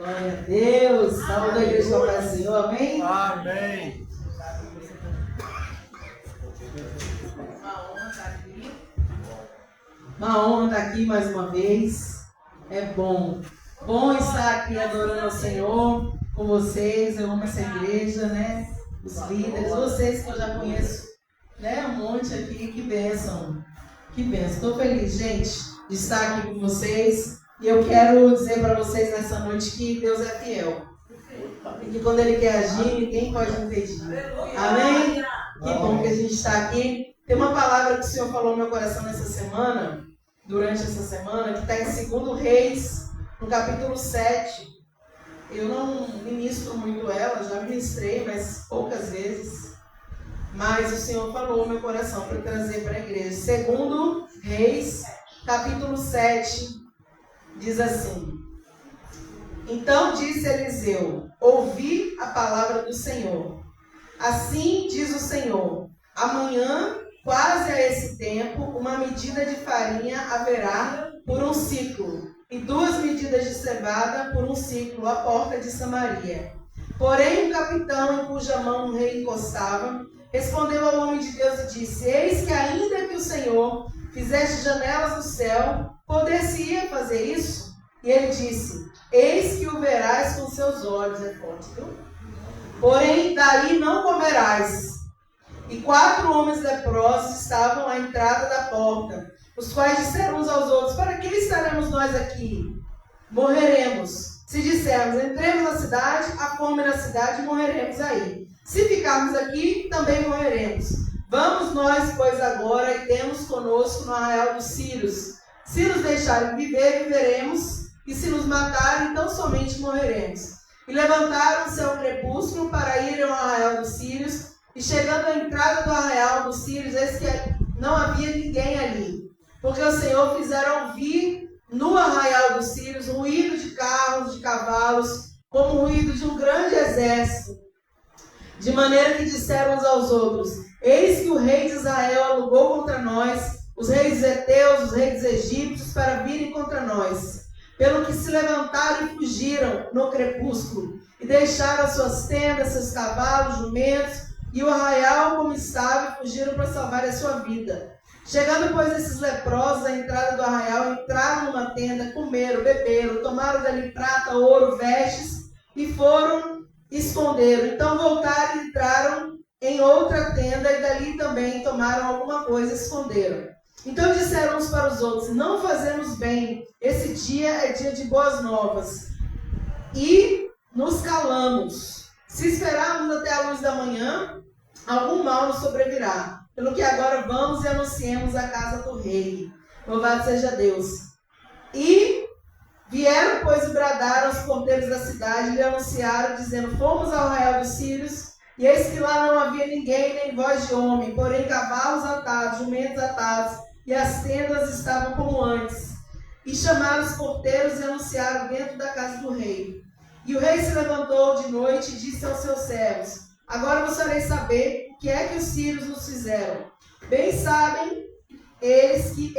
Glória a Deus. Saúde a igreja com a paz do Senhor. Amém? Amém. Uma honra estar aqui mais uma vez. É bom. Bom estar aqui adorando ao Senhor com vocês. Eu amo essa igreja, né? Os líderes, vocês que eu já conheço, né? Um monte aqui. Que bênção. Que bênção. Estou feliz, gente, de estar aqui com vocês. E eu quero dizer para vocês nessa noite que Deus é fiel. E que quando Ele quer agir, ninguém pode impedir. Amém? Que bom que a gente está aqui. Tem uma palavra que o Senhor falou no meu coração nessa semana, durante essa semana, que está em 2 Reis, no capítulo 7. Eu não ministro muito ela, já ministrei, mas poucas vezes. Mas o Senhor falou no meu coração para trazer para a igreja. 2 Reis, capítulo 7, diz assim: Então disse Eliseu: Ouvi a palavra do Senhor. Assim diz o Senhor: Amanhã, quase a esse tempo, uma medida de farinha haverá por um ciclo, e 2 medidas de cevada por um ciclo à porta de Samaria. Porém, o capitão em cuja mão o rei encostava, respondeu ao homem de Deus e disse: Eis que ainda que o Senhor fizesse janelas no céu, poder-se-ia fazer isso? E ele disse: Eis que o verás com seus olhos. É forte, viu? Porém, daí não comerás. E 4 homens leprosos estavam à entrada da porta, os quais disseram uns aos outros: Para que estaremos nós aqui? Morreremos. Se dissermos: Entremos na cidade, há fome na cidade e morreremos aí. Se ficarmos aqui, também morreremos. Vamos nós, pois, agora e temos conosco no arraial dos sírios. Se nos deixarem viver, viveremos, e se nos matarem, então somente morreremos. E levantaram-se ao crepúsculo para irem ao arraial dos sírios, e chegando à entrada do arraial dos sírios, eis que não havia ninguém ali, porque o Senhor fizera ouvir no arraial dos sírios ruído de carros, de cavalos, como o ruído de um grande exército. De maneira que disseram uns aos outros: Eis que o rei de Israel alugou contra nós os reis heteus, os reis egípcios, para virem contra nós. Pelo que se levantaram e fugiram no crepúsculo, e deixaram as suas tendas, seus cavalos, jumentos, e o arraial como estava, e fugiram para salvar a sua vida. Chegando, pois, esses leprosos à entrada do arraial, entraram numa tenda, comeram, beberam, tomaram dali prata, ouro, vestes, e foram esconderam. Então voltaram e entraram em outra tenda, e dali também tomaram alguma coisa e esconderam. Então disseram uns para os outros: Não fazemos bem, esse dia é dia de boas novas, e nos calamos. Se esperarmos até a luz da manhã, algum mal nos sobrevirá. Pelo que agora vamos e anunciemos a casa do rei. Louvado seja Deus. E vieram, pois, e bradaram aos porteiros da cidade, e lhe anunciaram, dizendo: Fomos ao arraial dos sírios, e eis que lá não havia ninguém, nem voz de homem, porém cavalos atados, jumentos atados, e as tendas estavam como antes. E chamaram os porteiros e anunciaram dentro da casa do rei. E o rei se levantou de noite e disse aos seus servos: Agora vos farei saber o que é que os sírios nos fizeram. Bem sabem eles que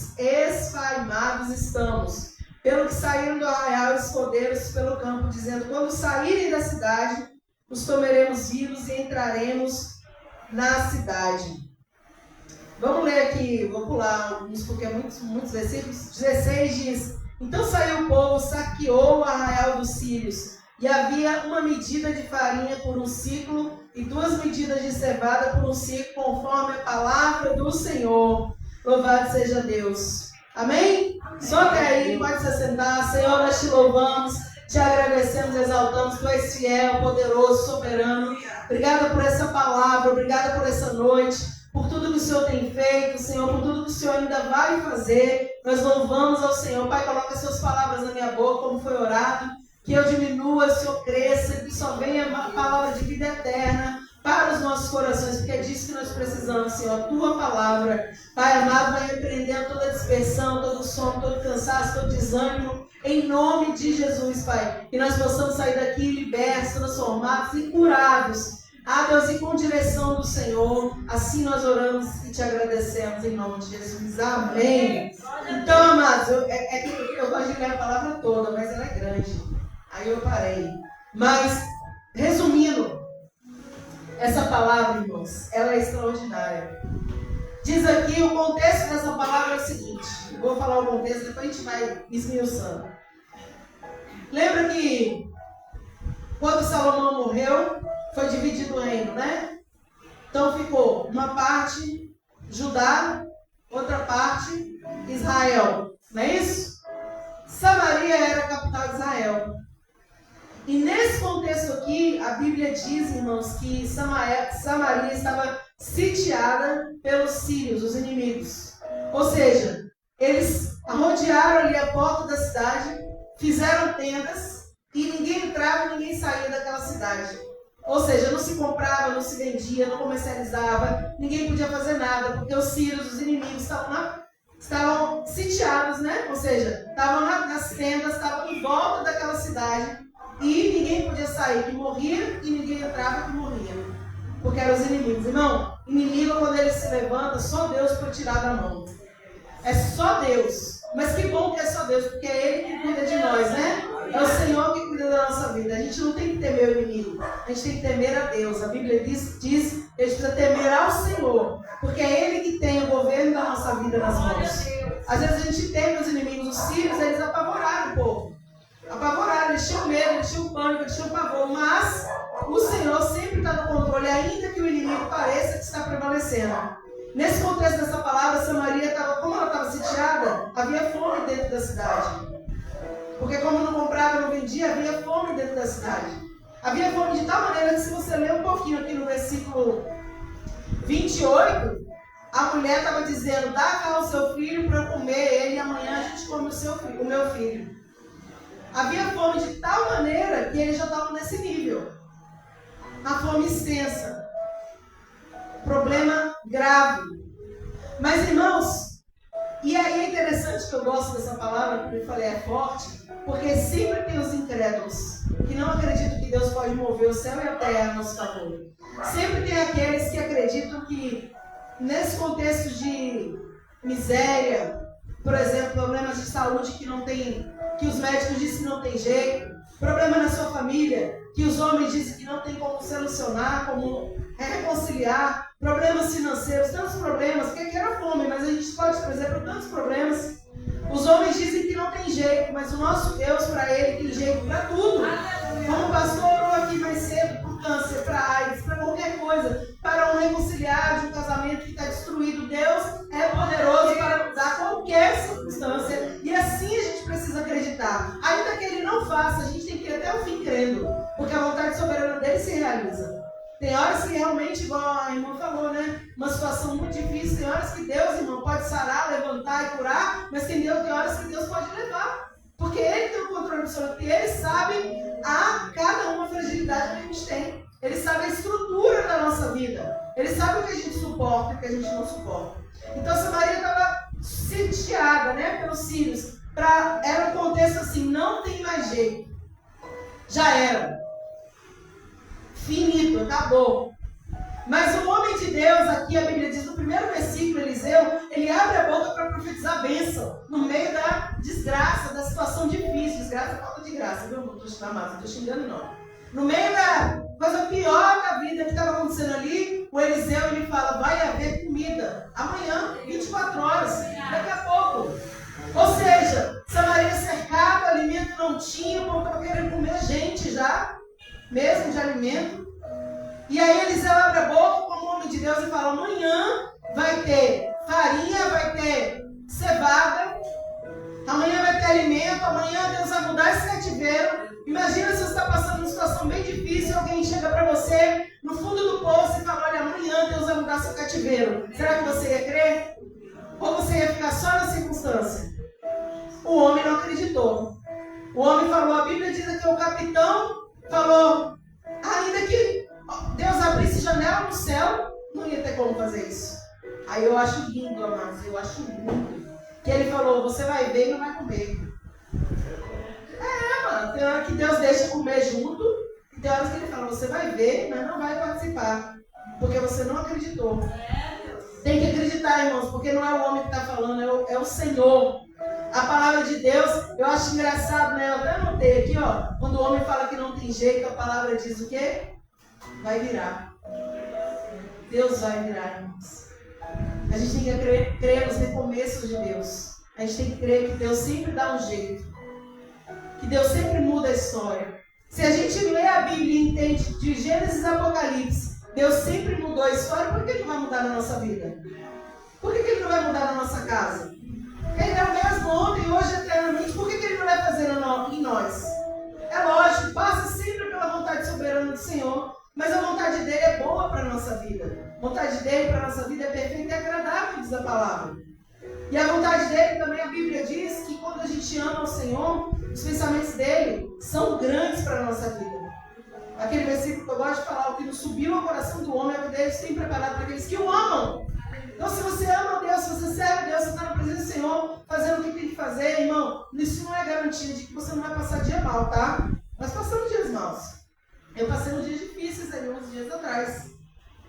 esfaimados estamos, pelo que saíram do arraial e esconderam-se pelo campo, dizendo: Quando saírem da cidade, os tomaremos vivos e entraremos na cidade. Vamos ler aqui, vou pular alguns, porque é muitos versículos. 16 diz: Então saiu o povo, saqueou o arraial dos sírios, e havia uma medida de farinha por um ciclo, e 2 medidas de cevada por um ciclo, conforme a palavra do Senhor. Louvado seja Deus. Amém? Só até aí, pode se assentar. Senhor, nós te louvamos, te agradecemos, exaltamos. Tu és fiel, poderoso, soberano. Obrigada por essa palavra, obrigada por essa noite, por tudo que o Senhor tem feito, Senhor, por tudo que o Senhor ainda vai fazer. Nós louvamos ao Senhor. Pai, coloca as suas palavras na minha boca, como foi orado. Que eu diminua, o Senhor cresça, que só venha a palavra de vida eterna para os nossos corações, porque é disso que nós precisamos, Senhor. A tua palavra, Pai amado, vai repreendendo toda dispersão, todo sono, todo cansaço, todo desânimo, em nome de Jesus, Pai. Que nós possamos sair daqui libertos, transformados e curados. Ah, Deus, e com direção do Senhor. Assim nós oramos e te agradecemos em nome de Jesus. Amém. Então, amados, eu gosto de ler a palavra toda, mas ela é grande. Aí eu parei. Mas, resumindo, essa palavra, irmãos, ela é extraordinária. Diz aqui, o contexto dessa palavra é o seguinte. Vou falar o contexto, depois a gente vai esmiuçando. Lembra que quando Salomão morreu, foi dividido o reino, né? Então ficou uma parte Judá, outra parte Israel. Não é isso? Samaria era a capital de Israel. E nesse contexto aqui, a Bíblia diz, irmãos, que Samaria estava sitiada pelos sírios, os inimigos. Ou seja, eles rodearam ali a porta da cidade, fizeram tendas e ninguém entrava e ninguém saía daquela cidade. Ou seja, não se comprava, não se vendia, não comercializava, ninguém podia fazer nada, porque os sírios, os inimigos, estavam sitiados, né? Ou seja, estavam nas tendas, estavam em volta daquela cidade e ninguém podia sair, que morria, e ninguém entrava, que morria. Porque eram os inimigos. Irmão, inimigo, quando ele se levanta, só Deus pode tirar da mão. É só Deus. Mas que bom que é só Deus, porque é Ele que cuida de nós, né? É o Senhor que cuida da nossa vida. A gente não tem que temer o inimigo. A gente tem que temer a Deus. A Bíblia diz que a gente precisa temer ao Senhor. Porque é Ele que tem o governo da nossa vida nas mãos. Às vezes a gente teme os inimigos. Os sírios, eles apavoraram o povo. Apavoraram, eles tinham medo, eles tinham pânico, eles tinham pavor. Mas o Senhor sempre está no controle, ainda que o inimigo pareça que está prevalecendo. Nesse contexto dessa palavra, Samaria como ela estava sitiada, havia fome dentro da cidade. Porque como não comprava, não vendia, havia fome dentro da cidade. Havia fome de tal maneira que, se você ler um pouquinho aqui no versículo 28, a mulher estava dizendo: dá cá o seu filho para eu comer ele, e amanhã a gente come o meu filho. Havia fome de tal maneira que eles já estavam nesse nível. A fome extensa. Problema grave. Mas, irmãos, e aí é interessante que eu gosto dessa palavra, porque eu falei, é forte, porque sempre tem os incrédulos que não acreditam que Deus pode mover o céu e a terra a nosso favor. Sempre tem aqueles que acreditam que, nesse contexto de miséria, por exemplo, problemas de saúde que os médicos dizem que não tem jeito, problema na sua família, que os homens dizem que não tem como solucionar, como reconciliar, problemas financeiros, tantos problemas, porque aqui era fome, mas a gente pode trazer para tantos problemas. Os homens dizem que não tem jeito, mas o nosso Deus, para Ele, tem jeito para tudo. Como o pastor orou aqui mais cedo, para o câncer, para a AIDS, para qualquer coisa, para um reconciliar de um casamento que está destruído, Deus é poderoso para mudar qualquer circunstância. E assim a gente precisa acreditar. Ainda que Ele não faça, a gente tem que ir até o fim crendo, porque a vontade soberana dele se realiza. Tem horas que realmente, igual a irmã falou, né? Uma situação muito difícil. Tem horas que Deus, irmão, pode sarar, levantar e curar, mas tem horas que Deus pode levar. Porque Ele tem o controle absoluto e Ele sabe a cada uma fragilidade que a gente tem. Ele sabe a estrutura da nossa vida. Ele sabe o que a gente suporta e o que a gente não suporta. Então, Samaria estava sitiada, né, pelos sírios. Era um contexto assim, não tem mais jeito. Já era. Finito, acabou. Mas o homem de Deus, aqui a Bíblia diz no primeiro versículo, Eliseu, ele abre a boca para profetizar a bênção no meio da desgraça, da situação difícil. Desgraça é falta de graça, viu? Não estou xingando, não. No meio da coisa pior da vida que estava acontecendo ali, o Eliseu ele fala: vai haver comida amanhã, 24 horas, daqui a pouco. Ou seja, Samaria cercada, alimento não tinha, o povo estava querendo comer gente já, mesmo de alimento. E aí Eliseu abre a boca como homem de Deus e fala: amanhã vai ter farinha, vai ter cevada, amanhã vai ter alimento, amanhã Deus vai mudar esse cativeiro. Imagina se você está passando uma situação bem difícil e alguém chega para você no fundo do poço e fala: olha, amanhã Deus vai mudar seu cativeiro. Será que você ia crer? Ou você ia ficar só na circunstância? O homem não acreditou. O homem falou, a Bíblia diz que o capitão falou: ainda que Deus abrisse janela no céu, não ia ter como fazer isso. Aí eu acho lindo, amados, eu acho lindo. Que ele falou: você vai ver e não vai comer. Mano, tem hora que Deus deixa comer junto, e tem horas que ele fala: você vai ver, mas não vai participar, porque você não acreditou. Tem que acreditar, irmãos, porque não é o homem que está falando, é o Senhor. A palavra de Deus, eu acho engraçado, né? Eu até anotei aqui, ó. Quando o homem fala que não tem jeito, a palavra diz o quê? Vai virar. Deus vai virar, irmãos. A gente tem que crer nos recomeços de Deus. A gente tem que crer que Deus sempre dá um jeito. Que Deus sempre muda a história. Se a gente lê a Bíblia e entende de Gênesis a Apocalipse, Deus sempre mudou a história, por que Ele não vai mudar na nossa vida? Por que Ele não vai mudar na nossa casa? Ele é o mesmo ontem, hoje, eternamente, por que Ele não vai fazer em nós? É lógico, passa sempre pela vontade soberana do Senhor, mas a vontade dele é boa para a nossa vida. A vontade dele para a nossa vida é perfeita e agradável, diz a palavra. E a vontade dele também, a Bíblia diz que quando a gente ama o Senhor, os pensamentos dele são grandes para a nossa vida. Aquele versículo que eu gosto de falar, o que não subiu ao coração do homem é o que Deus tem preparado para aqueles que o amam. Então, se você ama Deus, se você serve Deus, você está na presença do Senhor, fazendo o que tem que fazer, irmão, isso não é garantia de que você não vai passar dia mal, tá? Nós passamos dias maus. Eu passei uns dias difíceis aí, uns dias atrás,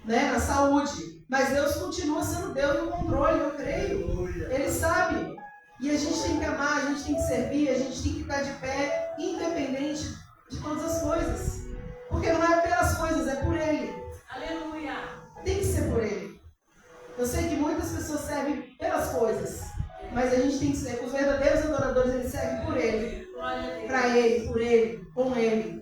né, na saúde. Mas Deus continua sendo Deus no controle, eu creio. Ele sabe. E a gente tem que amar, a gente tem que servir, a gente tem que estar de pé, independente de todas as coisas. Porque não é pelas coisas, é por Ele. Aleluia. Tem que ser por Ele. Eu sei que muitas pessoas servem pelas coisas, mas a gente tem que ser, os verdadeiros adoradores, eles servem por Ele, para Ele, por Ele, com Ele.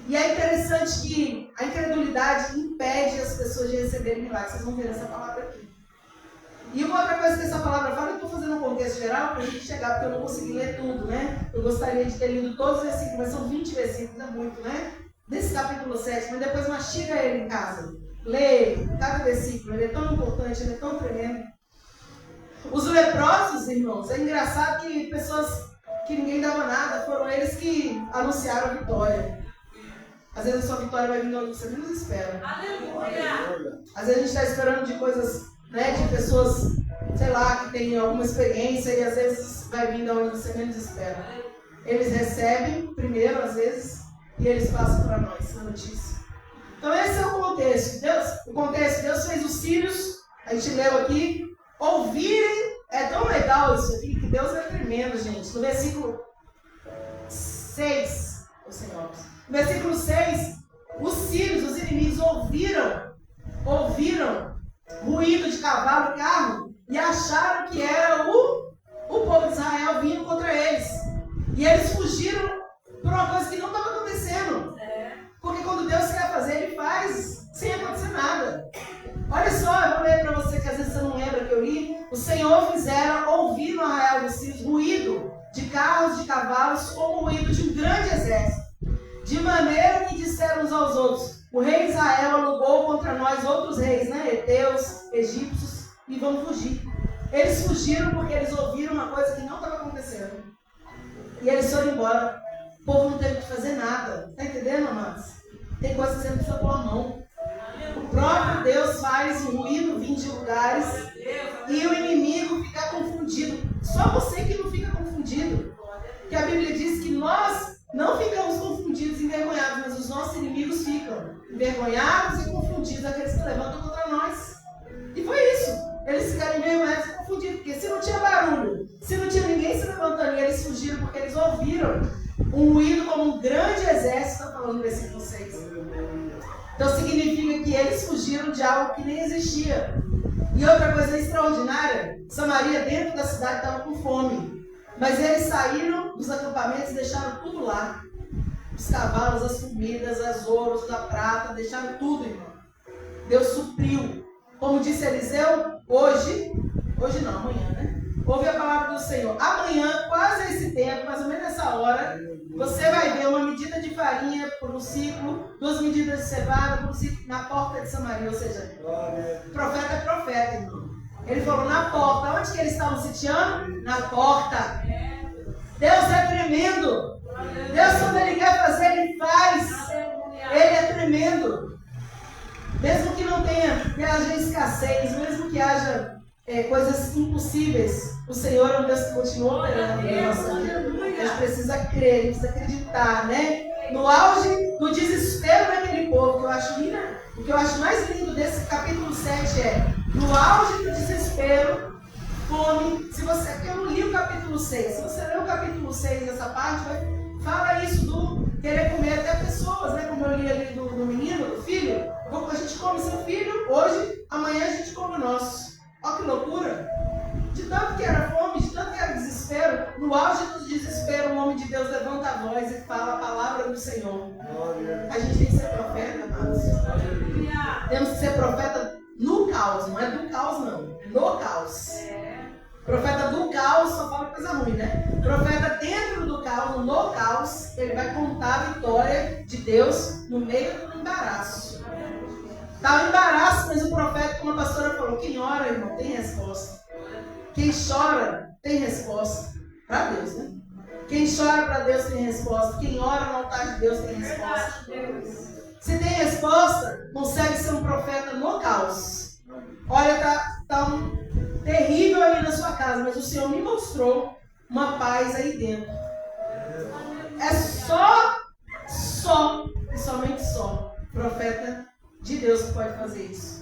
E é interessante que a incredulidade impede as pessoas de receberem milagres. Vocês vão ver essa palavra aqui. E uma outra coisa que essa palavra fala, eu estou fazendo um contexto geral para a gente chegar, porque eu não consegui ler tudo, né? Eu gostaria de ter lido todos os versículos, mas são 20 versículos, é muito, né? Desse capítulo 7, mas depois mastiga ele em casa. Lê cada versículo, ele é tão importante, ele é tão tremendo. Os leprosos, irmãos, é engraçado que pessoas que ninguém dava nada, foram eles que anunciaram a vitória. Às vezes a sua vitória vai vir onde você menos espera. Aleluia! Às vezes a gente está esperando de coisas, né, de pessoas, sei lá, que têm alguma experiência e às vezes vai vir de onde você menos espera. Eles recebem primeiro, às vezes, e eles passam para nós a notícia. Então esse é o contexto. Deus fez os sírios, a gente leu aqui, ouvirem. É tão legal isso aqui, que Deus é tremendo, gente. No versículo 6, o Senhor. No versículo 6, os sírios, os inimigos, ouviram ruído de cavalo e carro e acharam que era o povo de Israel vindo contra eles. E eles fugiram por uma coisa que não estava acontecendo. Porque quando Deus quer fazer, Ele faz sem acontecer nada. Olha só, eu vou ler para você que às vezes você não lembra que eu li. O Senhor fizera ouvir no arraial dos sírios ruído de carros, de cavalos, como o ruído de um grande exército. De maneira que disseram uns aos outros: o rei de Israel alugou contra nós outros reis, né? Heteus, egípcios, e vão fugir. Eles fugiram porque eles ouviram uma coisa que não estava acontecendo. E eles foram embora. O povo não teve que fazer nada. Está entendendo, amados? Tem coisas que você precisa pôr a mão. O próprio Deus faz o ruído vir de lugares e o inimigo fica confundido. Só você que não fica confundido. Porque a Bíblia diz que nós não ficamos confundidos e envergonhados, mas os nossos inimigos ficam envergonhados e confundidos, aqueles que levantam contra nós. E foi isso. Eles ficaram envergonhados e confundidos, porque se não tinha barulho, se não tinha ninguém se levantando, e eles fugiram porque eles ouviram um ruído como um grande exército, está falando no versículo 6. Então significa que eles fugiram de algo que nem existia. E outra coisa extraordinária, Samaria dentro da cidade estava com fome. Mas eles saíram dos acampamentos e deixaram tudo lá. Os cavalos, as comidas, as ouros, a prata, deixaram tudo, irmão. Deus supriu. Como disse Eliseu, hoje não, amanhã, né? Ouve a palavra do Senhor. Amanhã, quase a esse tempo, mais ou menos nessa hora, você vai ver uma medida de farinha por um ciclo, 2 medidas de cevada por um ciclo na porta de Samaria. Ou seja, profeta é profeta, irmão. Ele falou na porta. Onde que eles estavam sitiando? Na porta. Deus é tremendo. Deus, quando Ele quer fazer, Ele faz. Ele é tremendo. Mesmo que não tenha, que haja escassez, mesmo que haja coisas impossíveis, o Senhor é um Deus que continua operando na nossa vida. A gente precisa crer, a gente precisa acreditar, né? No auge do desespero daquele povo, que eu acho lindo, o que eu acho mais lindo desse capítulo 7 é: no auge do desespero, come. Se você, porque eu não li o capítulo 6. Se você ler o capítulo 6, essa parte, fala isso do querer comer até pessoas, né? Como eu li ali do menino, do filho. A gente come seu filho hoje, amanhã a gente come o nosso. Olha que loucura. De tanto que era fome, de tanto que era desespero, no auge do desespero, o homem de Deus levanta a voz e fala a palavra do Senhor. A gente tem que ser profeta, amados. Temos que ser profeta no caos, não é do caos não, é no caos. Profeta do caos só fala coisa ruim, né? Profeta dentro do caos, no caos, ele vai contar a vitória de Deus no meio do embaraço. Está o embaraço, mas o profeta, como a pastora falou, quem ora, irmão, tem resposta. Quem chora, tem resposta. Para Deus, né? Quem chora para Deus tem resposta. Quem ora no altar de Deus tem resposta. Se tem resposta, consegue ser um profeta no caos. Olha, tá um terrível aí na sua casa, mas o Senhor me mostrou uma paz aí dentro. É só e somente só profeta de Deus que pode fazer isso.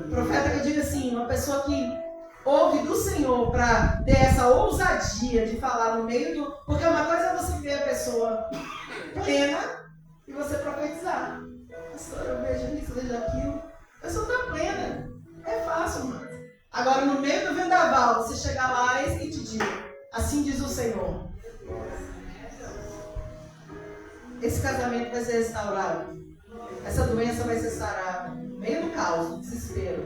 Profeta que eu digo assim, uma pessoa que ouve do Senhor para ter essa ousadia de falar no meio do... Porque uma coisa é você ver a pessoa plena e você profetizar. Pastor, eu vejo isso, vejo aquilo. A pessoa está plena. É fácil, mano. Agora, no meio do vendaval, você chegar lá e te diz, assim diz o Senhor. Esse casamento vai ser restaurado. Essa doença vai ser sarada. No meio do caos, do desespero.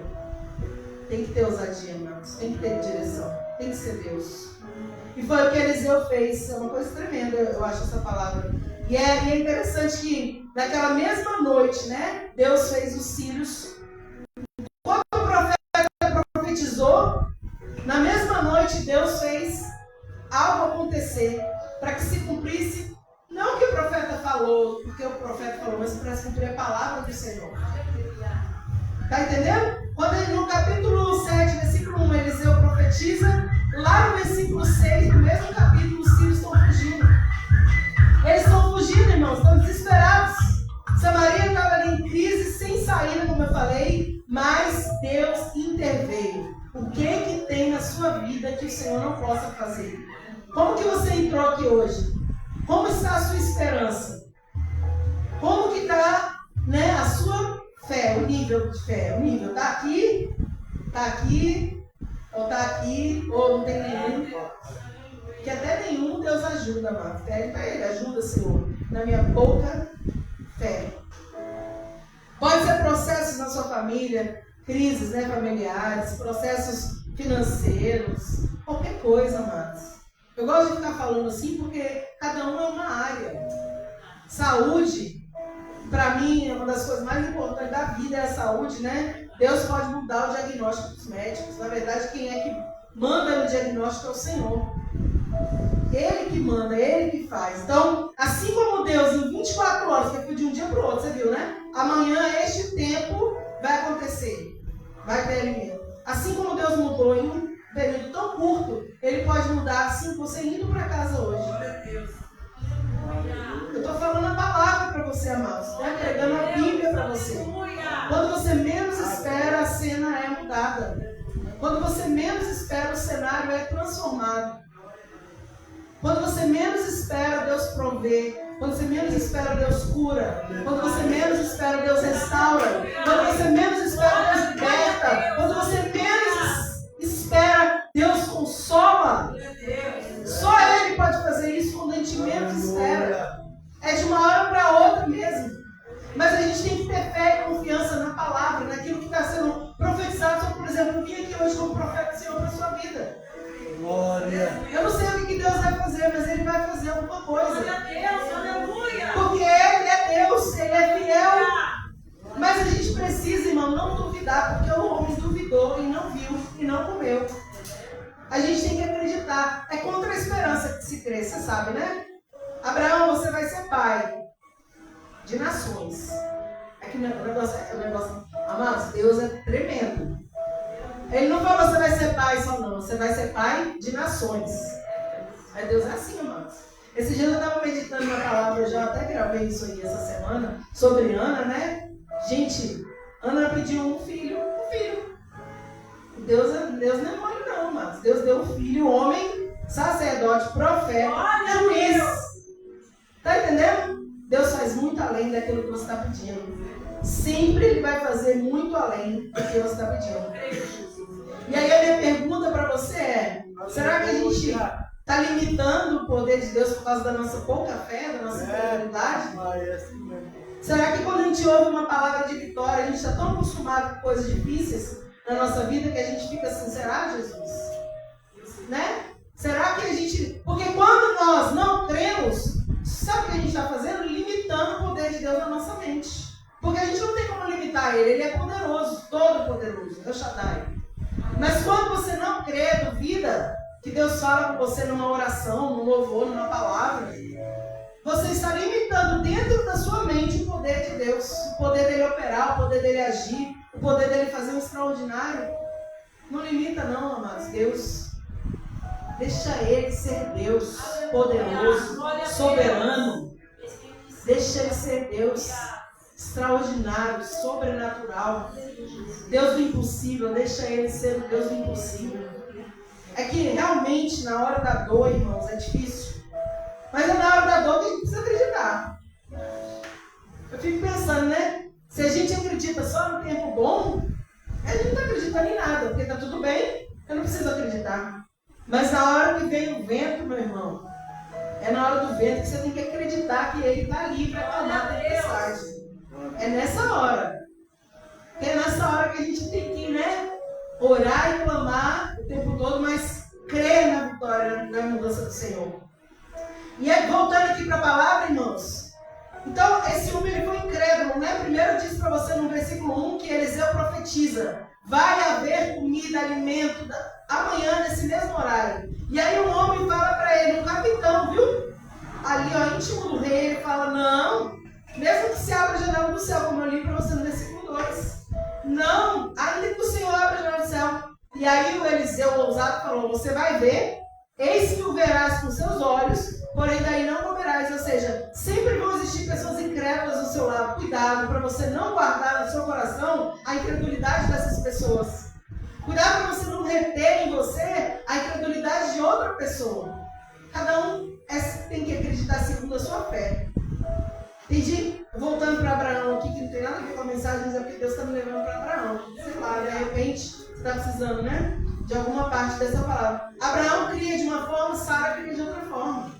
Tem que ter ousadia, irmãos. Tem que ter direção. Tem que ser Deus. E foi o que Eliseu fez. É uma coisa tremenda, eu acho, essa palavra. E é interessante que naquela mesma noite, né? Deus fez os círios. Quando o profeta profetizou, na mesma noite Deus fez algo acontecer para que se cumprisse, não o que o profeta falou, porque o profeta falou, mas para se cumprir a palavra do Senhor. Está entendendo? Quando ele, no capítulo 7, versículo 1, Eliseu profetiza, lá no versículo 6, no mesmo capítulo, os sírios estão fugindo. Eles estão fugindo, irmãos, estão desesperados. Samaria estava ali em crise, sem saída, como eu falei, mas Deus interveio. O que tem na sua vida que o Senhor não possa fazer? Como que você entrou aqui hoje? Como está a sua esperança? Como que está, né, a sua fé, o nível de fé? O nível está aqui, ou está aqui, ou não tem nenhum. Que até nenhum Deus ajuda, mano. Pede para Ele, ajuda, Senhor, na minha pouca fé. Pode ser processos na sua família, crises, né, familiares, processos financeiros, qualquer coisa, amados. Eu gosto de ficar falando assim porque cada um é uma área. Saúde, para mim, é uma das coisas mais importantes da vida, é a saúde, né? Deus pode mudar o diagnóstico dos médicos. Na verdade, quem é que manda no diagnóstico é o Senhor. Ele que manda, Ele que faz. Então, assim como Deus em 24 horas, que foi de um dia para o outro, você viu, né? Amanhã, este tempo vai acontecer. Vai ter alimento. Assim como Deus mudou em um período tão curto, Ele pode mudar assim você indo para casa hoje. Eu estou falando a palavra para você, amados. Estou entregando a Bíblia para você. Quando você menos espera, a cena é mudada. Quando você menos espera, o cenário é transformado. Quando você menos espera, Deus provê. Quando você menos espera, Deus cura. Quando você menos espera, Deus restaura. Quando você menos espera, Deus liberta. Quando você menos espera, Deus consola. Só Ele pode fazer isso quando a gente menos espera. É de uma hora para outra mesmo. Mas a gente tem que ter fé e confiança na palavra, naquilo que está sendo profetizado. Só, por exemplo, eu vim aqui hoje como profeta do Senhor para a sua vida. Glória. Eu não sei o que Deus vai fazer, mas Ele vai fazer alguma coisa. Glória a Deus, aleluia. Porque Ele é Deus, Ele é fiel. Mas a gente precisa, irmão, não duvidar, porque o homem duvidou e não viu e não comeu. A gente tem que acreditar. É contra a esperança que se crê, você sabe, né? Abraão, você vai ser pai de nações. É que o negócio, amados, Deus é tremendo. Ele não falou você vai ser pai só não, você vai ser pai de nações. Aí Deus é assim, amados. Esse dia eu estava meditando na palavra, eu já até gravei isso aí essa semana, sobre Ana, né? Gente, Ana pediu um filho. Deus não é mole não, mas amados? Deus deu um filho, homem, sacerdote, profeta, juiz. Está entendendo? Deus faz muito além daquilo que você está pedindo. Sempre Ele vai fazer muito além do que você está pedindo. E aí a minha pergunta para você é, será que a gente está limitando o poder de Deus por causa da nossa pouca fé, da nossa incredulidade? Será que quando a gente ouve uma palavra de vitória, a gente está tão acostumado com coisas difíceis na nossa vida que a gente fica assim, será, Jesus? Né? Será que a gente... Porque quando nós não cremos, sabe o que a gente está fazendo? Limitando o poder de Deus na nossa mente. Porque a gente não tem como limitar Ele. Ele é poderoso, todo poderoso. É o Shaddai. Mas quando você não crê, duvida que Deus fala com você numa oração, num louvor, numa palavra, você está limitando dentro da sua mente o poder de Deus, o poder dele operar, o poder dele agir, o poder dele fazer um extraordinário. Não limita não, amados. Deus, deixa Ele ser Deus, poderoso, soberano. Deixa Ele ser Deus, extraordinário, sobrenatural. Deus do impossível, deixa Ele ser o Deus do impossível. É que realmente na hora da dor, irmãos, é difícil. Mas na hora da dor a gente precisa acreditar. Eu fico pensando, né? Se a gente acredita só no tempo bom, a gente não está acreditando em nada, porque está tudo bem, eu não preciso acreditar. Mas na hora que vem o vento, meu irmão, é na hora do vento que você tem que acreditar que Ele está ali para acalmar a tempestade. É nessa hora. Porque é nessa hora que a gente tem que, né, orar e clamar o tempo todo, mas crer na vitória, na mudança do Senhor. E aí, voltando aqui para a palavra, irmãos. Então, esse homem ele foi incrédulo, né? Primeiro diz para você no versículo 1 que Eliseu profetiza: vai haver comida, alimento, amanhã nesse mesmo horário. E aí um homem fala para ele, um capitão, viu? Ali, ó, íntimo do rei, ele fala: não, mesmo que se abra a janela do céu, como eu li para você no versículo 2. Não, ainda que o Senhor abra a janela do céu. E aí o Eliseu, ousado, falou: você vai ver, eis que o verás com seus olhos, porém daí não comerás. Ou seja, sempre vão existir pessoas incrédulas do seu lado. Cuidado para você não guardar no seu coração a incredulidade dessas pessoas. Cuidado para você não reter em você a incredulidade de outra pessoa. Cada um tem que acreditar segundo a sua fé. Entendi? Voltando para Abraão aqui, que não tem nada a ver com a mensagem, mas é porque Deus está me levando para Abraão. Sei lá, de repente você está precisando, né? De alguma parte dessa palavra. Abraão cria de uma forma, Sara cria de outra forma.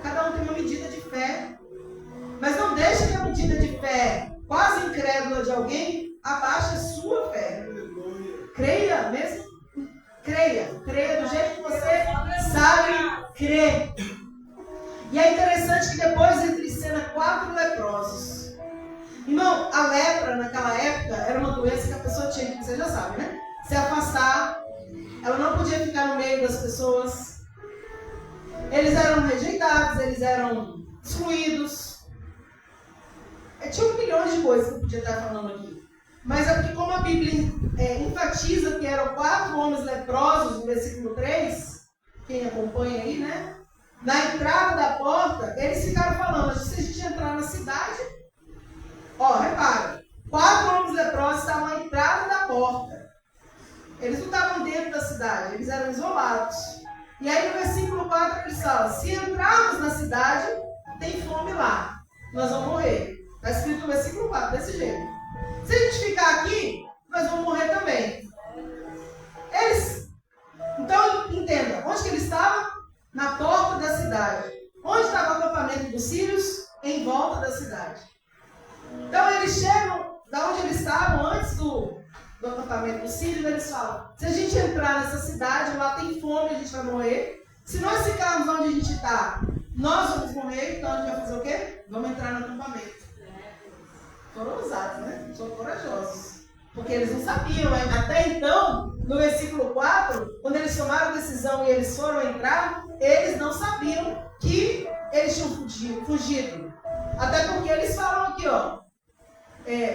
Cada um tem uma medida de fé. Mas não deixe que a medida de fé quase incrédula de alguém abaixe a sua fé. Creia mesmo. Creia do jeito que você sabe crer. E é interessante que depois entra em cena 4 leprosos. Irmão, a lepra naquela época era uma doença que a pessoa tinha, que você já sabe, né? Se afastar. Ela não podia ficar no meio das pessoas. Eles eram rejeitados, eles eram excluídos. Tinha milhões de coisas que eu podia estar falando aqui. Mas é porque como a Bíblia enfatiza que eram 4 homens leprosos, no versículo 3, quem acompanha aí, né? Na entrada da porta, eles ficaram falando: se a gente entrar na cidade, ó, repara, 4 homens leprosos estavam à entrada da porta. Eles não estavam dentro da cidade, eles eram isolados. E aí no versículo 4 eles falam: se entrarmos na cidade, tem fome lá, nós vamos morrer. Está escrito no versículo 4, desse jeito. Se a gente ficar aqui, nós vamos morrer também. Então entenda, onde que eles estavam? Na porta da cidade. Onde estava o acampamento dos sírios? Em volta da cidade. Então eles chegam da onde eles estavam antes do acampamento dos sírios. Eles falam: se a gente entrar nessa cidade, lá tem fome, a gente vai morrer. Se nós ficarmos onde a gente está, nós vamos morrer. Então a gente vai fazer o quê? Vamos entrar no acampamento. Foram ousados, né? Foram corajosos. Porque eles não sabiam. Até então, no versículo 4, quando eles tomaram a decisão e eles foram entrar, eles não sabiam que eles tinham fugido. Até porque eles falam aqui, ó: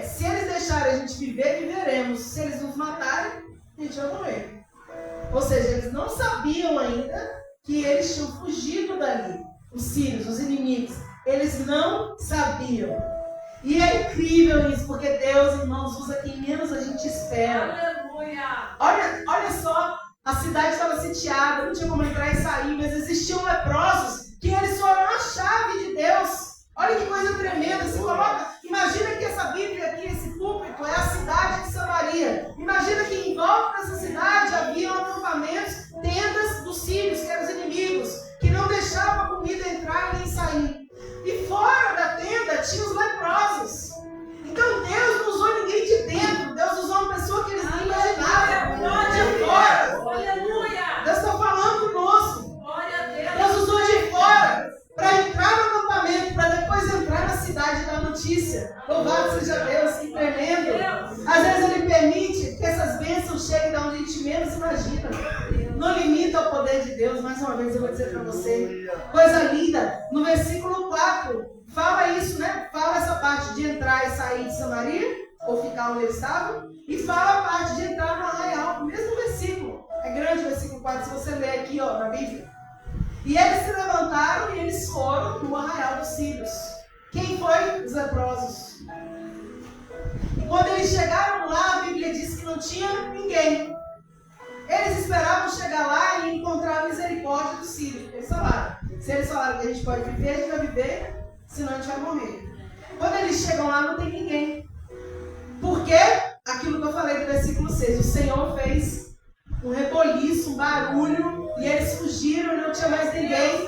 se eles deixarem a gente viver, viveremos. Se eles nos matarem, a gente vai morrer. Ou seja, eles não sabiam ainda que eles tinham fugido dali. Os sírios, os inimigos. Eles não sabiam. E é incrível isso, porque Deus, irmãos, usa quem menos a gente espera. Aleluia! Olha só A cidade estava sitiada, não tinha como entrar e sair, mas existiam leprosos que eles foram a chave de Deus. Olha que coisa tremenda. Se coloca, imagina que essa Bíblia aqui, esse púlpito, é a cidade de Samaria. Imagina que em volta dessa cidade haviam acampamentos, tendas dos sírios, que eram os inimigos, que não deixavam a comida entrar e nem sair. E fora da tenda tinha os leprosos. Então Deus não usou ninguém de dentro, Deus usou uma pessoa que eles não imaginavam. De fora. Aleluia! Deus está falando conosco. Deus usou de fora para entrar no acampamento, para depois entrar na cidade da notícia. Louvado seja Deus, que tremendo. Às vezes Ele permite que essas bênçãos cheguem de onde a gente menos imagina. Não limita o poder de Deus. Mais uma vez eu vou dizer para você. Coisa linda. No versículo 4, fala isso, né? Fala essa parte de entrar e sair de Samaria, ou ficar onde eles estavam. E fala a parte de entrar no arraial. O mesmo versículo. É grande o versículo 4, se você ler aqui ó, na Bíblia. E eles se levantaram e eles foram no arraial dos sírios. Quem foi? Os leprosos. E quando eles chegaram lá, a Bíblia diz que não tinha ninguém. Eles esperavam chegar lá e encontrar a misericórdia dos sírios. Eles falaram, se eles falaram que a gente pode viver, a gente vai viver, senão a gente vai morrer. Quando eles chegam lá, não tem ninguém. Por quê? Aquilo que eu falei do versículo 6. O Senhor fez um reboliço, um barulho, e eles fugiram e não tinha mais ninguém.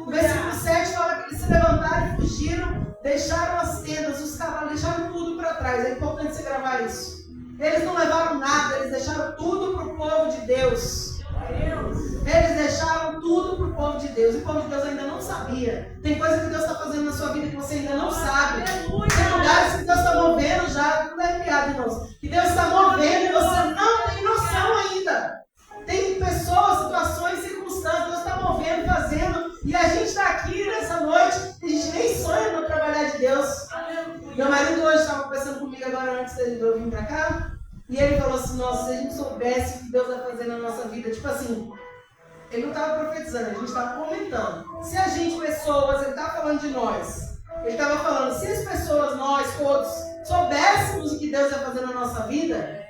O versículo 7 fala que eles se levantaram e fugiram, deixaram as tendas, os cavalos, deixaram tudo para trás. É importante você gravar isso. Eles não levaram nada, eles deixaram tudo para o povo de Deus. Eles deixaram tudo para o povo de Deus. E o povo de Deus ainda não sabia. Tem coisa que Deus está fazendo na sua vida que você ainda não sabe. Tem lugares que Deus está movendo já, não é piada, irmãos. Que Deus está movendo e você não tem noção ainda. Tem pessoas, situações, circunstâncias, Deus está movendo, fazendo. E a gente está aqui nessa noite, a gente nem sonha no trabalhar de Deus. Meu marido hoje estava conversando comigo agora antes de eu vir para cá. E ele falou assim, nossa, se a gente soubesse o que Deus vai fazer na nossa vida. Tipo assim, ele não estava profetizando, a gente estava comentando. Se a gente, pessoas, ele estava falando de nós. Ele estava falando, se as pessoas, nós todos, soubéssemos o que Deus vai fazer na nossa vida,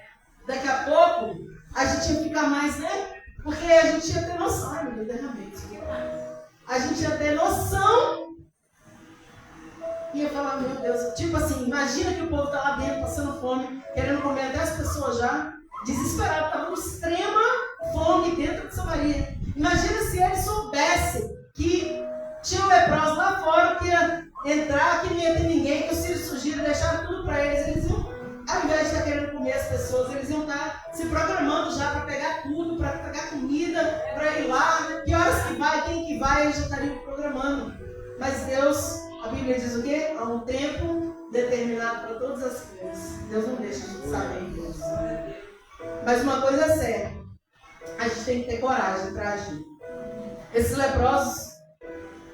daqui a pouco, a gente ia ficar mais, né? Porque a gente ia ter noção. Ai, meu Deus, derramei isso aqui. A gente ia ter noção. E ia falar, meu Deus, tipo assim, imagina que o povo está lá dentro, passando fome, querendo comer até as pessoas já, desesperado, estava com extrema fome dentro de Samaria. Imagina se eles soubessem que tinha um leproso lá fora, que ia entrar, que não ia ter ninguém, que os sírios surgiram, deixaram tudo para eles. Eles iam, ao invés de estar querendo comer as pessoas, eles iam estar se programando já para pegar tudo, para pegar comida, para ir lá, que horas que vai, quem que vai, eles já estariam programando. Mas Deus, a Bíblia diz o quê? Há um tempo determinado para todas as coisas. Deus não deixa a gente saber Deus. Mas uma coisa é certa, a gente tem que ter coragem para agir. Esses leprosos,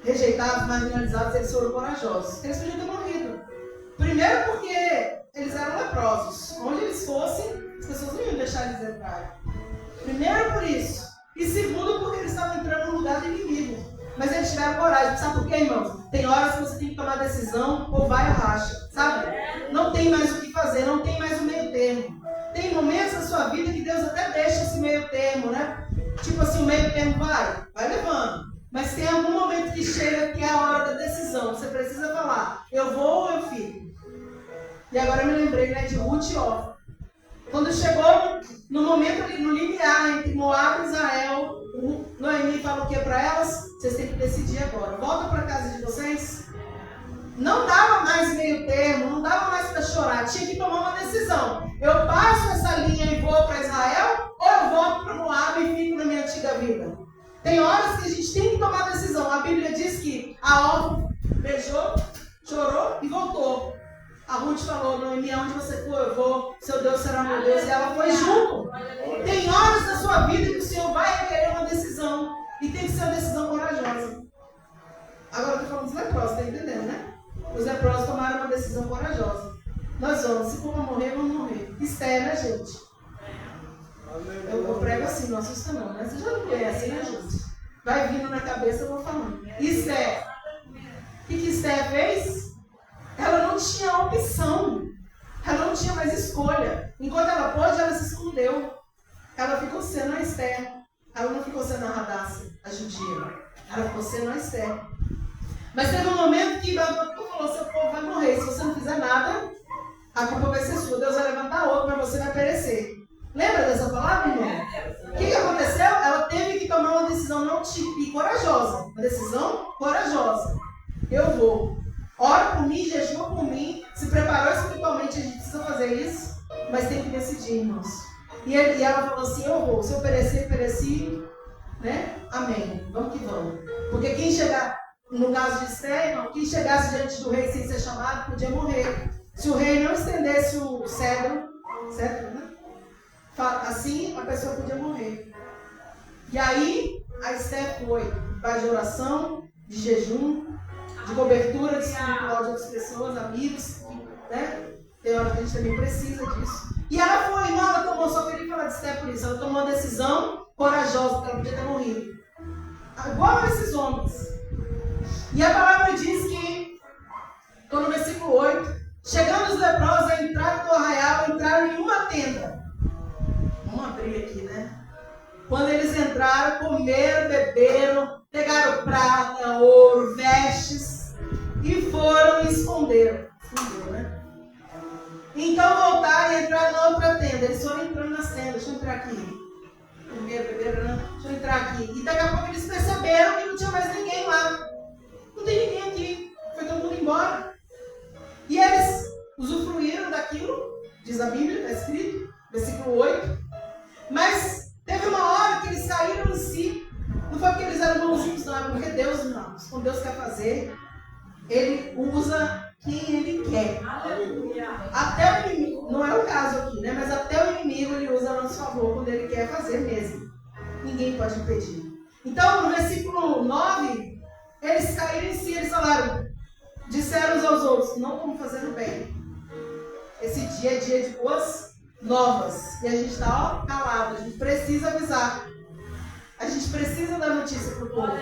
rejeitados, marginalizados, eles foram corajosos. Eles podiam ter morrido. Primeiro porque eles eram leprosos. Onde eles fossem, as pessoas não iam deixar eles entrarem. Primeiro por isso. E segundo porque eles estavam entrando no lugar do inimigo. Mas eles tiveram coragem. Sabe por quê, irmãos? Tem horas que você tem que tomar decisão, ou vai ou racha. Sabe? Não tem mais o que fazer, não tem mais o meio termo. Tem momentos na sua vida que Deus até deixa esse meio termo, né? Tipo assim, o meio termo vai levando. Mas tem algum momento que chega que é a hora da decisão. Você precisa falar, eu vou ou eu fico? E agora eu me lembrei, né, de Ruth e Orfa. Quando chegou no momento ali, no limiar entre Moab e Israel, Noemi fala o que para elas? Vocês têm que decidir agora. Volta para casa de vocês. Não dava mais meio termo, não dava mais para chorar. Tinha que tomar uma decisão. Eu passo essa linha e vou para Israel, ou eu volto para Moab e fico na minha antiga vida? Tem horas que a gente tem que tomar decisão. A Bíblia diz que a Orfa beijou, chorou e voltou. A Ruth falou, Noemi, aonde você for, eu vou, seu Deus será meu Deus. E ela foi junto. Tem horas na sua vida que o Senhor vai requerer uma decisão. E tem que ser uma decisão corajosa. Agora eu estou falando dos leprosos, está entendendo, né? Os leprosos tomaram uma decisão corajosa. Nós vamos, se for morrer, vamos morrer. Esther, né, gente? Eu prego assim, não assusta não, né? Você já não conhece, né, gente? Vai vindo na cabeça, eu vou falando. Esther. O que Esther fez? Ela não tinha opção. Ela não tinha mais escolha. Enquanto ela pôde, ela se escondeu. ela ficou sendo a Esther. Ela não ficou sendo a Radassa, a judia. Ela ficou sendo a Esther. Mas teve um momento que Deus falou, seu povo vai morrer. Se você não fizer nada, a culpa vai ser sua. Deus vai levantar outro, mas você vai perecer. Lembra dessa palavra, irmão? O que aconteceu? Ela teve que tomar uma decisão não típica e corajosa. Uma decisão corajosa. Eu vou. Ora por mim, jejua por mim. Se preparou espiritualmente, a gente precisa fazer isso. Mas tem que decidir, irmãos. E ela falou assim, eu vou. Se eu perecer, pereci. Né? Amém. Vamos que vamos. Porque quem chegar, no caso de Esther, irmão, quem chegasse diante do rei sem ser chamado, podia morrer. Se o rei não estendesse o cetro, né? Assim, a pessoa podia morrer. E aí, a Esther foi para de oração, de jejum, de cobertura de espiritual de outras pessoas, amigos, né? Tem hora que a gente também precisa disso. E ela foi, irmã, ela tomou, só queria falar de Esther por isso, ela tomou uma decisão corajosa, porque ela podia ter morrido. Igual a esses homens. E a palavra diz que, estou no versículo 8, chegando os leprosos a entrar do arraial, entraram em uma tenda. Vamos abrir aqui, né? Quando eles entraram, comeram, beberam, pegaram prata, ouro, vestes e foram e esconderam. Escondeu, né? Então voltaram e entraram na outra tenda. Eles foram entrando nas tendas. Deixa eu entrar aqui. Comeram, beberam, né? Deixa eu entrar aqui. E daqui a pouco eles perceberam que não tinha mais ninguém lá. Não tem ninguém aqui. Foi todo mundo embora. E eles usufruíram daquilo, diz a Bíblia, está escrito, versículo 8. Mas teve uma hora que eles caíram em si. Não foi porque eles eram bonzinhos, não. É porque Deus, irmãos, quando Deus quer fazer, Ele usa quem Ele quer. Aleluia. Até o inimigo, não é o caso aqui, né? Mas até o inimigo Ele usa a nosso favor quando Ele quer fazer mesmo. Ninguém pode impedir. Então, no versículo 9, eles caíram em si, eles falaram, disseram uns aos outros, não estamos fazendo bem. Esse dia é dia de boas novas. E a gente está calado, a gente precisa avisar. A gente precisa dar notícia para o povo.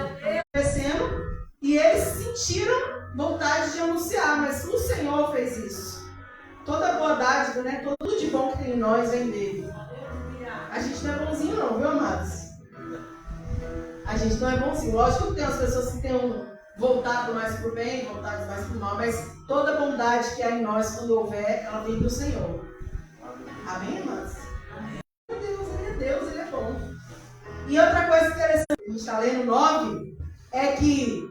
Crescendo, e eles sentiram vontade de anunciar, mas o Senhor fez isso. Toda boa dádiva, né? Tudo de bom que tem em nós vem dele. A gente não é bonzinho não, viu, amados? A gente não é bonzinho. Lógico que tem as pessoas que têm voltado mais para o bem, voltado mais para o mal, mas toda bondade que há em nós, quando houver, ela vem do Senhor. Amém, irmãs? Deus, Ele é bom. E outra coisa interessante, a gente está lendo 9, é que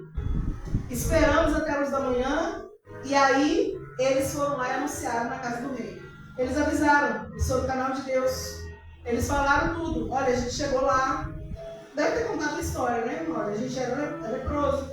esperamos até a luz da manhã, e aí eles foram lá e anunciaram na casa do rei. Eles avisaram sobre o canal de Deus. Eles falaram tudo. Olha, a gente chegou lá. Deve ter contado a história, né, irmão? A gente era leproso,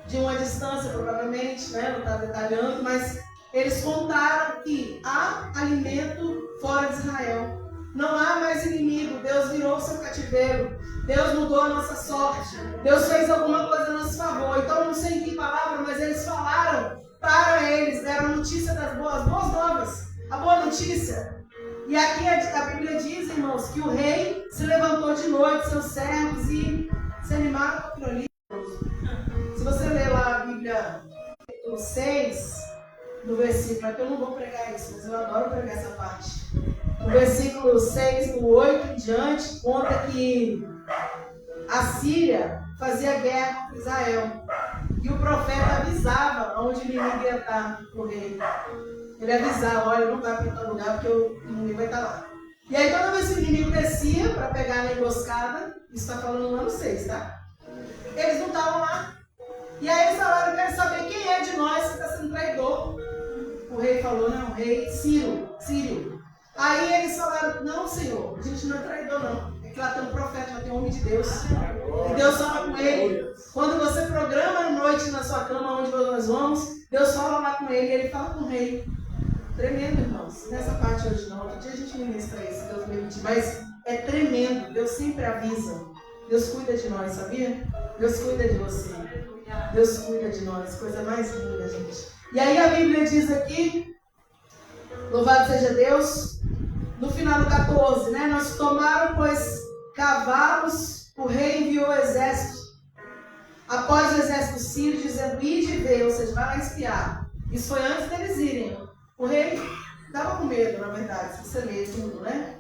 de uma distância, provavelmente, né? Não está detalhando, mas eles contaram que há alimento fora de Israel. Não há mais inimigo. Deus virou o seu cativeiro. Deus mudou a nossa sorte. Deus fez alguma coisa a nosso favor. Então, não sei em que palavra, mas eles falaram para eles, deram a notícia das boas novas. A boa notícia. E aqui a Bíblia diz, irmãos, que o rei se levantou de noite, seus servos, e se animaram com aquilo ali. Se você ler lá a Bíblia, capítulo 6, no versículo, aqui eu não vou pregar isso, mas eu adoro pregar essa parte. No versículo 6, no 8 em diante, conta que a Síria fazia guerra com Israel. E o profeta avisava onde o inimigo ia estar no rei. Ele avisava, olha, não vai para tal lugar porque o inimigo vai estar lá. E aí toda vez que o inimigo descia para pegar na emboscada, isso está falando no ano 6, tá? Eles não estavam lá. E aí eles falaram, eu quero saber quem é de nós que está sendo traidor. O rei falou, não, o rei Sírio. Aí eles falaram, não, Senhor, a gente não é traidor, não. É que lá tem um profeta, lá tem um homem de Deus. E Deus fala com ele. Quando você programa a noite na sua cama, onde nós vamos, Deus fala lá com ele e ele fala com o rei. Tremendo, irmãos. Nessa parte hoje não. Outro dia a gente ministra isso, Deus me permite. Mas é tremendo. Deus sempre avisa. Deus cuida de nós, sabia? Deus cuida de você. Deus cuida de nós. Coisa mais linda, gente. E aí a Bíblia diz aqui, louvado seja Deus, no final do 14, né? Nós tomaram, pois, cavalos, o rei enviou o exército. Após o exército sírio, dizendo, ide e vê, ou seja, vai lá espiar. Isso foi antes deles irem. O rei estava com medo, na verdade, se você ler tudo, né?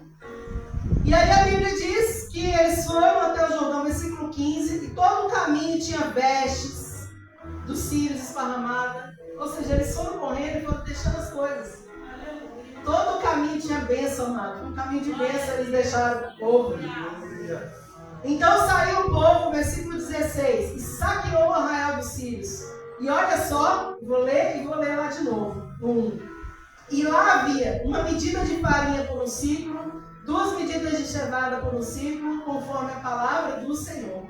E aí a Bíblia diz que eles foram até o Jordão, versículo 15, e todo o caminho tinha vestes dos sírios esparramadas. Ou seja, eles foram correndo e foram deixando as coisas. Todo o caminho tinha bênção, amado. Um caminho de bênção eles deixaram para o povo. Então saiu o povo, versículo 16, e saqueou o arraial dos sírios. E olha só, vou ler lá de novo. E lá havia uma medida de farinha por um ciclo, 2 medidas de cevada por um ciclo, conforme a palavra do Senhor.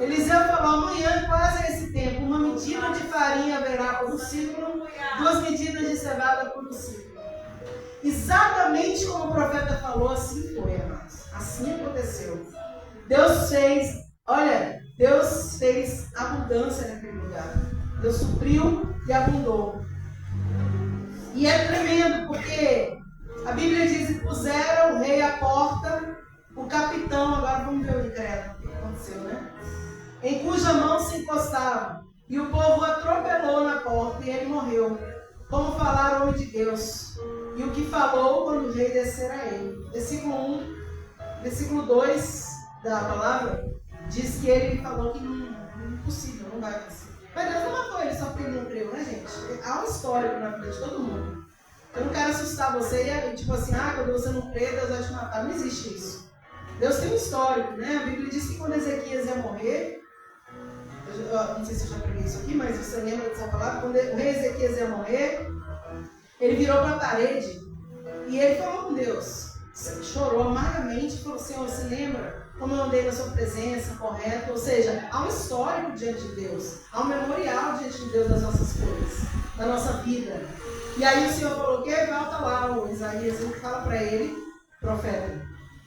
Eliseu falou, amanhã, quase a esse tempo, uma medida de farinha haverá por um ciclo, 2 medidas de cevada por um ciclo. Exatamente como o profeta falou, assim foi, amados. Assim aconteceu. Deus fez abundância naquele lugar. Deus supriu e abundou. E é tremendo, porque a Bíblia diz que puseram o rei à porta, o capitão, agora vamos ver o decreto que aconteceu, né? Em cuja mão se encostava. E o povo o atropelou na porta e ele morreu. Como falar o homem de Deus. E o que falou quando o rei descer a ele. Versículo 2 da palavra diz que ele falou que não é impossível, não vai acontecer. Mas Deus não matou ele só porque ele não creu, né, gente? Há um histórico na vida de todo mundo. Eu não quero assustar você e tipo assim, quando você não crê, Deus vai te matar. Não existe isso. Deus tem um histórico, né? A Bíblia diz que quando Ezequias ia morrer, eu não sei se eu já preguei isso aqui, mas você lembra dessa palavra? Quando o rei Ezequias ia morrer, ele virou para a parede e ele falou com Deus. Chorou amargamente e falou, Senhor, você lembra como eu andei na sua presença, correto? Ou seja, há um histórico diante de Deus. Há um memorial diante de Deus das nossas coisas, da nossa vida. E aí o Senhor falou, volta lá, o Isaías, ele fala para ele, profeta,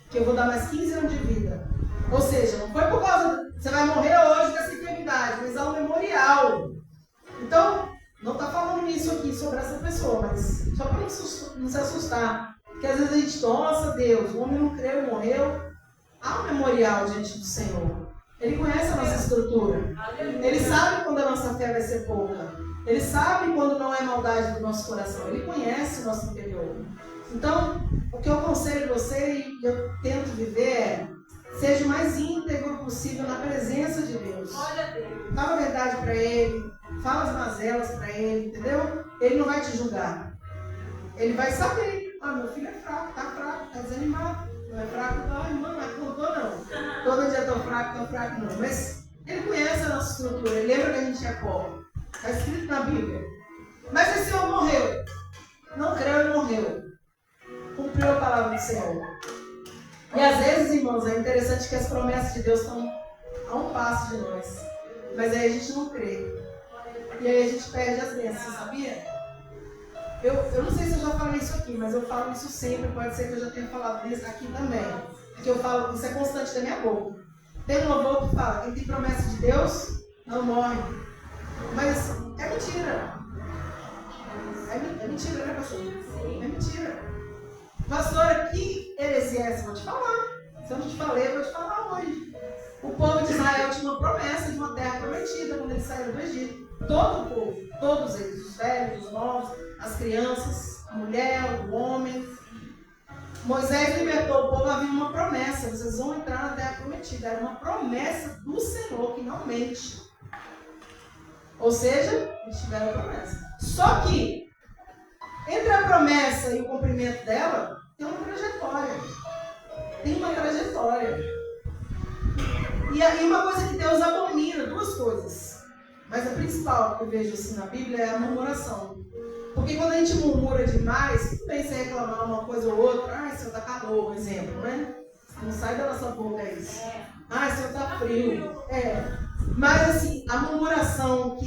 que eu vou dar mais 15 anos de vida. Ou seja, não foi por causa, você vai morrer hoje dessa enfermidade, mas há um memorial. Então, não está falando isso aqui sobre essa pessoa, mas só para não se assustar. Porque às vezes a gente, nossa Deus, o homem não creu, morreu. Há um memorial diante do Senhor. Ele conhece a nossa estrutura. Ele sabe quando a nossa fé vai ser pouca. Ele sabe quando não é maldade do nosso coração. Ele conhece o nosso interior. Então, o que eu aconselho você e eu tento viver é: seja o mais íntegro possível na presença de Deus. Fala a verdade para Ele. Fala as mazelas para Ele, entendeu? Ele não vai te julgar. Ele vai saber. Meu filho é fraco, tá desanimado. Não é fraco, não, irmã, não acordou não. Todo dia tão fraco não. Mas Ele conhece a nossa estrutura. Ele lembra que a gente é pobre. Está escrito na Bíblia. Mas esse homem morreu. Não creu e morreu. Cumpriu a palavra do Senhor. E às vezes, irmãos, é interessante que as promessas de Deus estão a um passo de nós. Mas aí a gente não crê. E aí a gente perde as bênçãos, sabia? Eu não sei se eu já falei isso aqui, mas eu falo isso sempre. Pode ser que eu já tenha falado isso aqui também. Porque eu falo, isso é constante da minha boca. Tem um louvor que fala, quem tem promessa de Deus, não morre. Mas é mentira. É mentira, né, pastor? É mentira. Pastora, que heresia é essa? Vou te falar. Se eu não te falei, eu vou te falar hoje. O povo de Israel tinha uma promessa de uma terra prometida quando eles saíram do Egito. Todo o povo, todos eles, os velhos, os novos, as crianças, a mulher, o homem. Moisés libertou o povo, havia uma promessa: vocês vão entrar na terra prometida. Era uma promessa do Senhor que não mente. Ou seja, eles tiveram a promessa. Só que, entre a promessa e o cumprimento dela, tem uma trajetória. E aí uma coisa que Deus abomina, duas coisas. Mas a principal que eu vejo assim na Bíblia é a murmuração. Porque quando a gente murmura demais, tudo bem você reclamar uma coisa ou outra. Senhor, tá calor, por exemplo, né? Não sai da nossa boca isso. Senhor, tá frio. Mas assim, a murmuração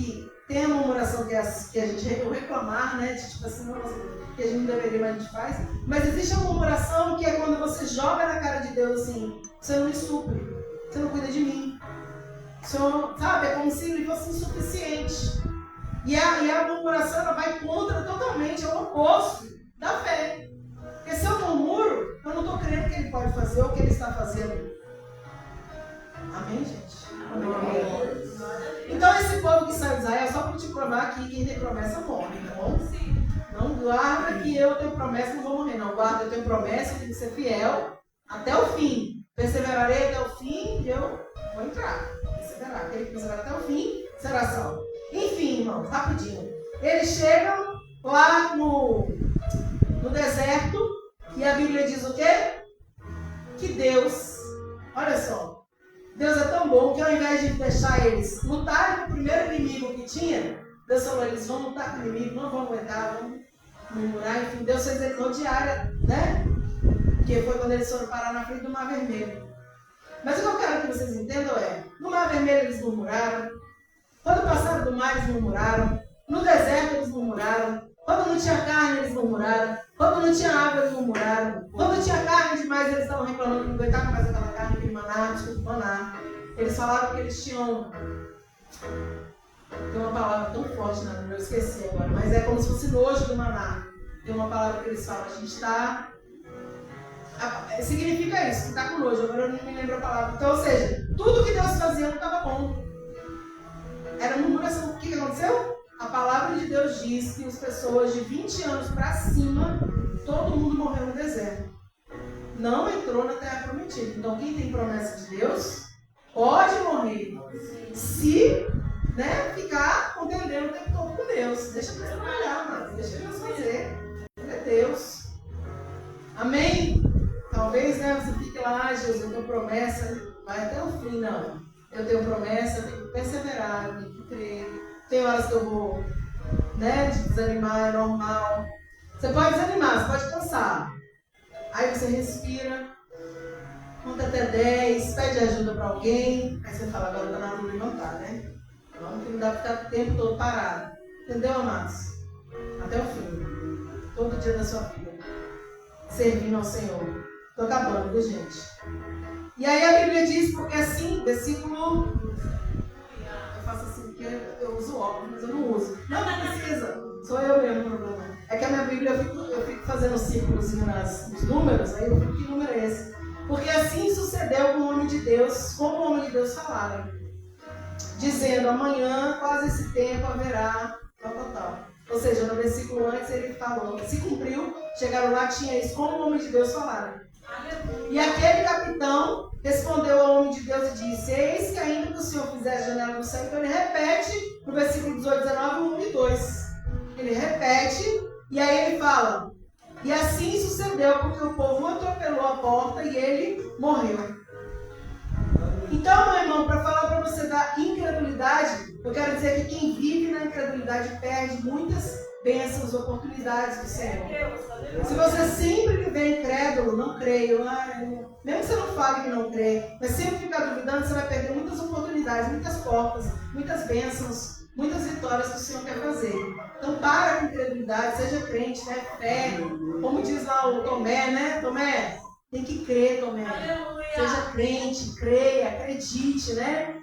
tem a murmuração que a gente reclamar, né? De, tipo assim, nossa, que a gente não deveria, mas a gente faz. Mas existe a murmuração que é quando você joga na cara de Deus assim: você não me supre, você não cuida de mim. Senhor, sabe, é como se ele fosse insuficiente. E a murmuração ela vai contra totalmente, é o oposto da fé. Porque se eu murmuro, eu não estou crendo que ele pode fazer o que ele está fazendo. Amém, gente? Amém. Então esse povo que saiu de Israel, só para te provar que quem tem promessa morre, tá bom? Não guarda que eu tenho promessa e não vou morrer, não. Guarda, eu tenho promessa, eu tenho que ser fiel. Até o fim. Perseverarei até o fim e eu vou entrar. Perseverar. Aquele que perseverar até o fim será salvo. Enfim, irmãos, rapidinho. Eles chegam lá no deserto e a Bíblia diz o quê? Que Deus, olha só, Deus é tão bom que ao invés de deixar eles lutarem com o primeiro inimigo que tinha, Deus falou, eles vão lutar com o inimigo, não vão aguentar, vão murmurar, enfim, Deus fez eles odiarem, né? Que foi quando eles foram parar na frente do Mar Vermelho. Mas o que eu quero que vocês entendam é, no Mar Vermelho eles murmuraram, quando passaram do mar eles murmuraram, no deserto eles murmuraram, quando não tinha carne eles murmuraram, quando não tinha água eles murmuraram, quando tinha carne demais eles estavam reclamando que não aguentavam mais aquela carne, aquele maná, desculpa, maná. Eles falavam que eles tinham... Tem uma palavra tão forte na Bíblia, eu esqueci agora, mas é como se fosse nojo do maná. Tem uma palavra que eles falam, a gente está... Significa isso, que está com nojo, agora eu não me lembro a palavra. Então, ou seja, tudo que Deus fazia não estava bom. Era murmuração. O que aconteceu? A palavra de Deus diz que as pessoas de 20 anos para cima, todo mundo morreu no deserto. Não entrou na terra prometida. Então, quem tem promessa de Deus, pode morrer. Se ficar contendendo o tempo todo com Deus. Deixa Deus trabalhar, mano. Deixa Deus fazer. Ele é Deus. Amém? Talvez você fique lá, Jesus, eu tenho promessa, vai até o fim, não. Eu tenho promessa, eu tenho que perseverar, eu tenho que crer. Tem horas que eu vou, desanimar, é normal. Você pode desanimar, você pode cansar. Aí você respira, conta até 10, pede ajuda para alguém. Aí você fala, agora está na hora de levantar, né? Vamos que não dá para ficar o tempo todo parado. Entendeu, amados? Até o fim. Todo dia da sua vida. Servindo ao Senhor. Estou acabando, viu, gente? E aí a Bíblia diz, porque assim, versículo... Eu faço assim porque eu uso óculos, mas eu não uso. Não precisa. Sou eu mesmo o problema. É que a minha Bíblia, eu fico fazendo um círculozinho nos números, aí eu fico, que número é esse? Porque assim sucedeu com o homem de Deus, como o homem de Deus falara. Dizendo, amanhã, quase esse tempo haverá, tal. Ou seja, no versículo antes ele falou, se cumpriu, chegaram lá, tinha isso, como o homem de Deus falara. E aquele capitão respondeu ao homem de Deus e disse, eis que ainda que o Senhor fizer a janela do céu, então ele repete no versículo 18, 19, 1 e 2. Ele repete, e aí ele fala, e assim sucedeu, porque o povo atropelou a porta e ele morreu. Então, meu irmão, para falar para você da incredulidade, eu quero dizer que quem vive na incredulidade perde muitas bênçãos, oportunidades do Senhor. Se você sempre viver incrédulo, não creio, mesmo que você não fale que não crê, mas sempre ficar duvidando, você vai perder muitas oportunidades, muitas portas, muitas bênçãos, muitas vitórias que o Senhor quer fazer. Então, para com incredulidade, seja crente, fé. Como diz lá o Tomé, Tomé, tem que crer, Tomé. Seja crente, creia, acredite,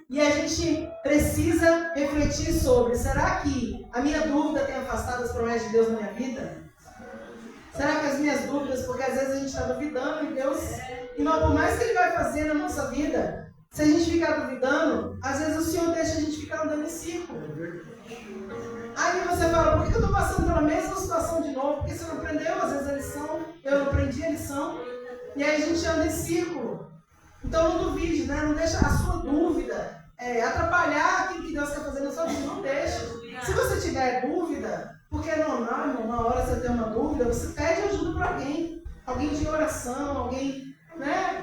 E a gente precisa refletir sobre, será que a minha dúvida tem afastado as promessas de Deus na minha vida? Será que as minhas dúvidas, porque às vezes a gente está duvidando em Deus, e não, por mais que Ele vai fazer na nossa vida, se a gente ficar duvidando, às vezes o Senhor deixa a gente ficar andando em círculo. Aí você fala, por que eu estou passando pela mesma situação de novo? Porque você não aprendeu, às vezes a lição, eu não aprendi a lição, e aí a gente anda em círculo. Então não duvide, não deixa a sua dúvida atrapalhar aquilo que Deus quer fazer na sua vida, não deixa. Se você tiver dúvida, porque é normal, irmão, na hora você tem uma dúvida, você pede ajuda para alguém de oração, alguém,